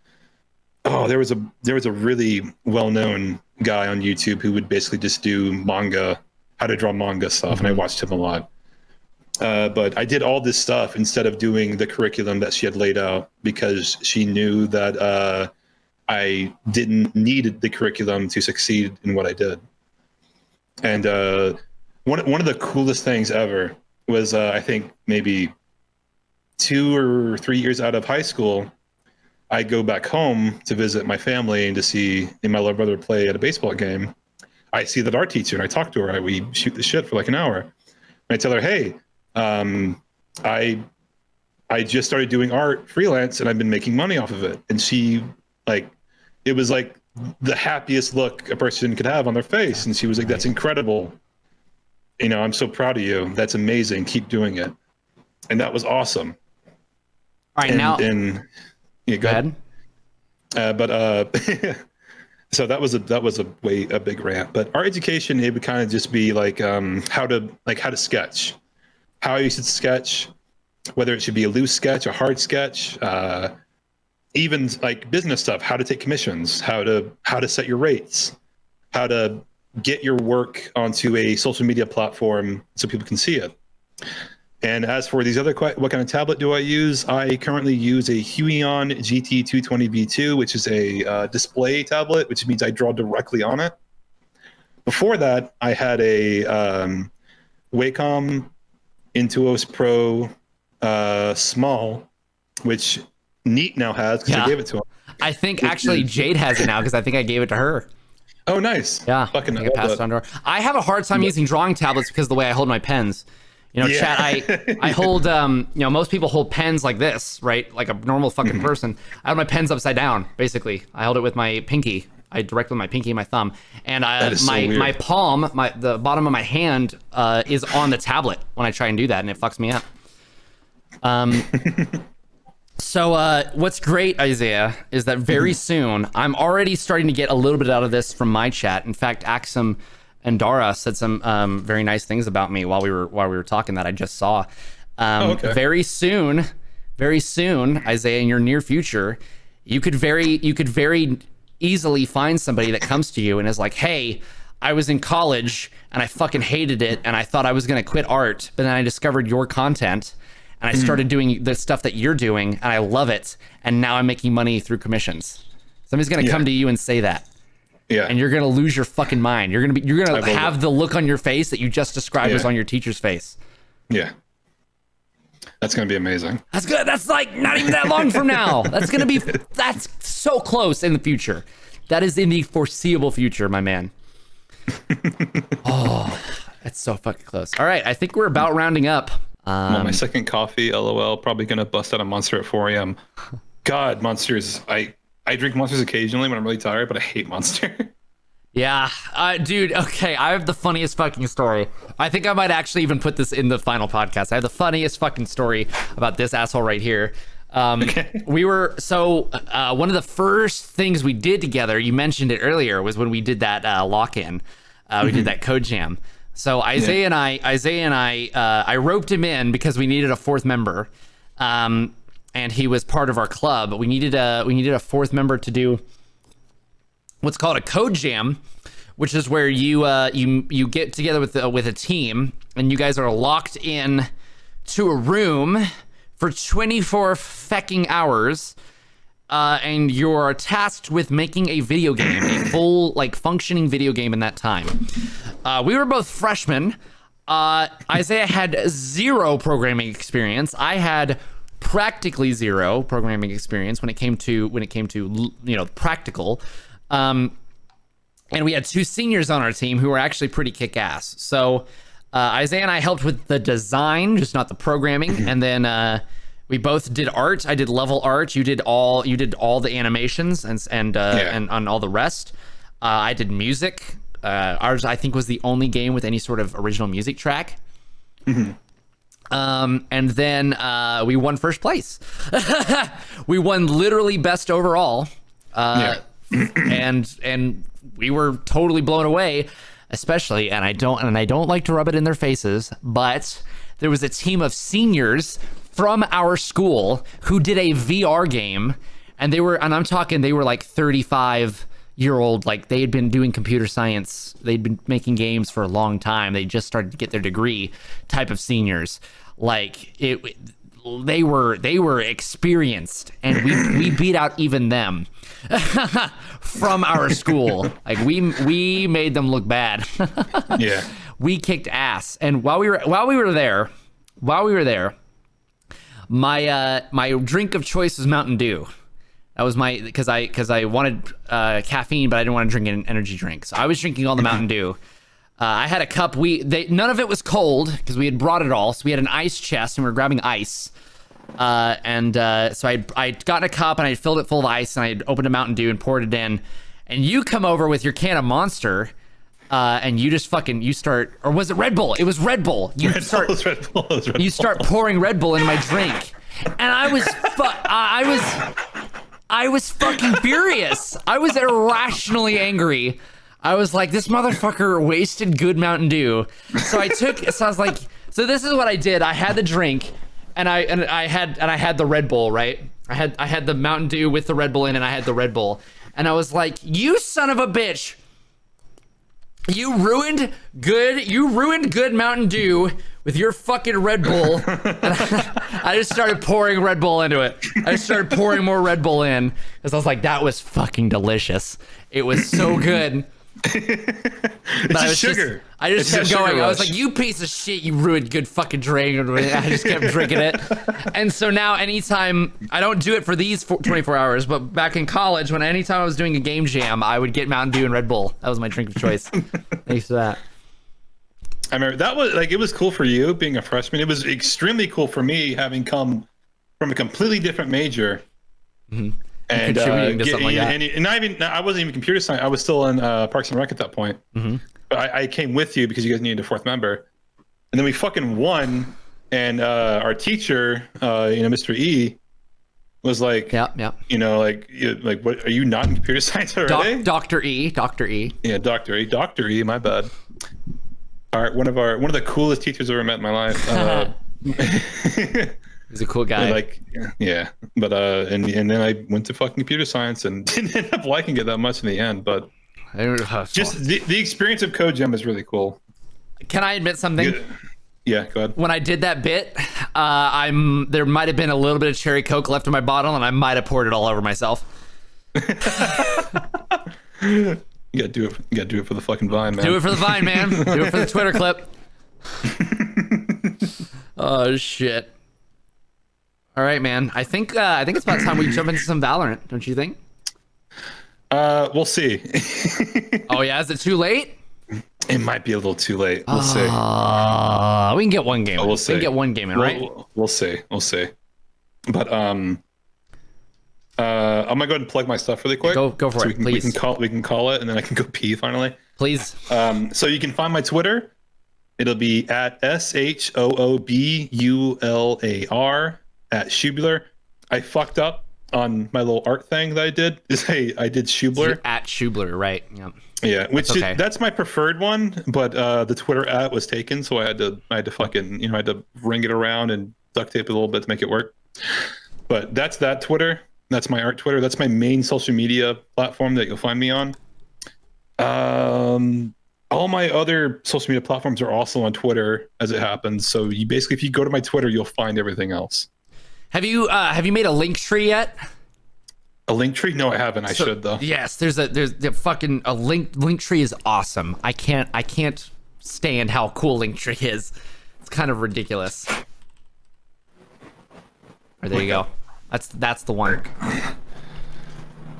was a really well-known guy on YouTube who would basically just do manga, how to draw manga stuff, and I watched him a lot. But I did all this stuff instead of doing the curriculum that she had laid out, because she knew that I didn't need the curriculum to succeed in what I did. And one of the coolest things ever was, I think maybe 2 or 3 years out of high school, I go back home to visit my family and to see my little brother play at a baseball game. I see that art teacher and I talk to her. We shoot the shit for like an hour. And I tell her, hey, I just started doing art freelance and I've been making money off of it. And she it was like the happiest look a person could have on their face. And she was like, that's incredible. I'm so proud of you. That's amazing. Keep doing it. And that was awesome. All right, go ahead. So that was a big rant. But our education, it would kind of just be like how to sketch, how you should sketch, whether it should be a loose sketch, a hard sketch, even like business stuff, how to take commissions, how to set your rates, how to get your work onto a social media platform so people can see it. And as for these other, what kind of tablet do I use? I currently use a Huion GT220V2, which is a display tablet, which means I draw directly on it. Before that, I had a Wacom Intuos Pro Small, which Neat now has because I gave it to him. I think actually Jade has it now because I think I gave it to her. Oh, nice. Yeah. Fucking I passed it on to her. I have a hard time using drawing tablets because of the way I hold my pens. You know, Yeah. chat, I hold, you know, most people hold pens like this, right? Like a normal fucking person. I hold my pens upside down, basically. I hold it with my pinky. I direct with my pinky and my thumb. And my palm, the bottom of my hand is on the tablet when I try and do that, and it fucks me up. So what's great, Isaiah, is that very soon, I'm already starting to get a little bit out of this from my chat. In fact, Axum and Dara said some very nice things about me while we were talking that I just saw. Okay. Very soon, Isaiah, in your near future, you could very easily find somebody that comes to you and is like, hey, I was in college and I fucking hated it and I thought I was gonna quit art, but then I discovered your content and I started doing the stuff that you're doing and I love it, and now I'm making money through commissions. Somebody's gonna come to you and say that. Yeah. And you're gonna lose your fucking mind. You're gonna have the look on your face that you just described was on your teacher's face. Yeah. That's gonna be amazing. That's good. That's like not even that long from now. That's so close in the future. That is in the foreseeable future, my man. Oh, that's so fucking close. All right, I think we're about rounding up. I'm on my second coffee, LOL. Probably gonna bust out a Monster at 4 a.m. God, Monsters. I drink Monsters occasionally when I'm really tired, but I hate Monster. Yeah, dude, okay, I have the funniest fucking story. I think I might actually even put this in the final podcast. I have the funniest fucking story about this asshole right here. Okay. We were, one of the first things we did together, you mentioned it earlier, was when we did that lock-in. We did that code jam. So Isaiah and I roped him in because we needed a fourth member. And he was part of our club. We needed a fourth member to do what's called a code jam, which is where you get together with a team and you guys are locked in to a room for 24 fecking hours, and you're tasked with making a video game, a full like functioning video game in that time. We were both freshmen. Isaiah had 0 programming experience. I had practically 0 programming experience when it came to you know, practical. And we had 2 seniors on our team who were actually pretty kick-ass. So Isaiah and I helped with the design, just not the programming. And then we both did art. I did level art. You did all the animations and on all the rest. I did music. Ours, I think, was the only game with any sort of original music track. And then we won first place. We won literally best overall. And we were totally blown away, especially, and I don't like to rub it in their faces, but there was a team of seniors from our school who did a VR game, and I'm talking, they were like 35-year-old, like they had been doing computer science, they'd been making games for a long time, they just started to get their degree type of seniors. Like they were experienced, and we beat out even them from our school. Like we made them look bad. Yeah, we kicked ass. And while we were there, my drink of choice was Mountain Dew. That was because I wanted caffeine, but I didn't want to drink an energy drink. So I was drinking all the Mountain Dew. I had a cup. None of it was cold because we had brought it all. So we had an ice chest and we were grabbing ice. So I'd gotten a cup and I filled it full of ice and I'd opened a Mountain Dew and poured it in. And you come over with your can of Monster, and you just you start, or was it Red Bull? It was Red Bull. You start pouring Red Bull in my drink, and I was fucking furious. I was irrationally angry. I was like, this motherfucker wasted good Mountain Dew. So I was like, so this is what I did. I had the drink, and I had the Red Bull, right? I had the Mountain Dew with the Red Bull in, and I had the Red Bull, and I was like, you son of a bitch, you ruined good Mountain Dew with your fucking Red Bull. And I just started pouring Red Bull into it. I just started pouring more Red Bull in because I was like, that was fucking delicious. It was so good. It's just sugar. I just kept going. I was like, you piece of shit, you ruined good fucking drink. I just kept drinking it. And so now anytime, I don't do it for these 24 hours, but back in college, anytime I was doing a game jam, I would get Mountain Dew and Red Bull. That was my drink of choice. Thanks for that. I remember that was like, it was cool for you being a freshman. It was extremely cool for me having come from a completely different major. Mm-hmm. And Contributing to something like that. And I wasn't even computer science. I was still in Parks and Rec at that point. Mm-hmm. But I came with you because you guys needed a fourth member, and then we fucking won. And our teacher, Mr. E, was like, yeah. Like, what are you not in computer science already? Dr. E. Yeah, Dr. E. My bad. All right, one of the coolest teachers I've ever met in my life. He's a cool guy. But and then I went to fucking computer science and didn't end up liking it that much in the end. But just the experience of CodeGem is really cool. Can I admit something? Yeah, go ahead. When I did that bit, there might have been a little bit of cherry Coke left in my bottle, and I might have poured it all over myself. You gotta do it. You gotta do it for the fucking Vine, man. Do it for the Vine, man. Do it for the Twitter clip. Oh shit. All right, man. I think it's about time we jump into some Valorant, don't you think? We'll see. Oh yeah, is it too late? It might be a little too late. We'll see. We can get one game. We'll see. We can get one game in, right? We'll see. But I'm gonna go ahead and plug my stuff really quick. Go for it, please. We can call it, and then I can go pee finally. Please. So you can find my Twitter. It'll be at SHOOBULAR at Shoobler. I fucked up on my little art thing that I did. I did Shoobler. At Shoobler, right? Yeah. Yeah, which that's, okay. That's my preferred one, but the Twitter at was taken, so I had to fucking I had to ring it around and duct tape it a little bit to make it work. But that's that Twitter. That's my art Twitter. That's my main social media platform that you'll find me on. All my other social media platforms are also on Twitter as it happens. So you basically, if you go to my Twitter, you'll find everything else. Have you made a link tree yet? A link tree? No, I haven't. I should though. Yes, there's fucking a link tree is awesome. I can't stand how cool link tree is. It's kind of ridiculous. Or there you go. That's the one.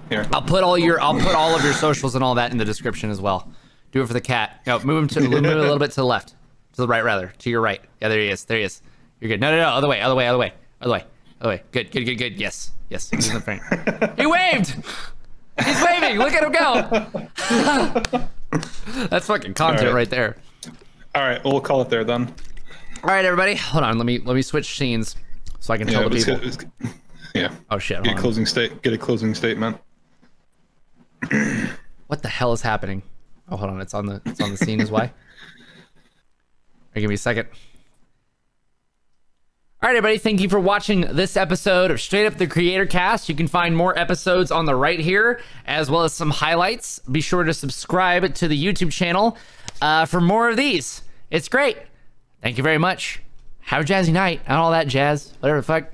Here. I'll put all of your socials and all that in the description as well. Do it for the cat. No, move him a little bit to the left. To the right, rather. To your right. Yeah, there he is. You're good. No. Other way. Good. Yes. He's in the frame. He waved! He's waving! Look at him go! That's fucking content right there. All right, we'll call it there then. All right, everybody. Hold on. Let me switch scenes so I can tell the people. Yeah. Oh shit. Get a closing statement. What the hell is happening? Oh, hold on. It's on the scene as why. Give me a second. All right, everybody. Thank you for watching this episode of Straight Up the Creator Cast. You can find more episodes on the right here, as well as some highlights. Be sure to subscribe to the YouTube channel for more of these. It's great. Thank you very much. Have a jazzy night and all that jazz. Whatever the fuck.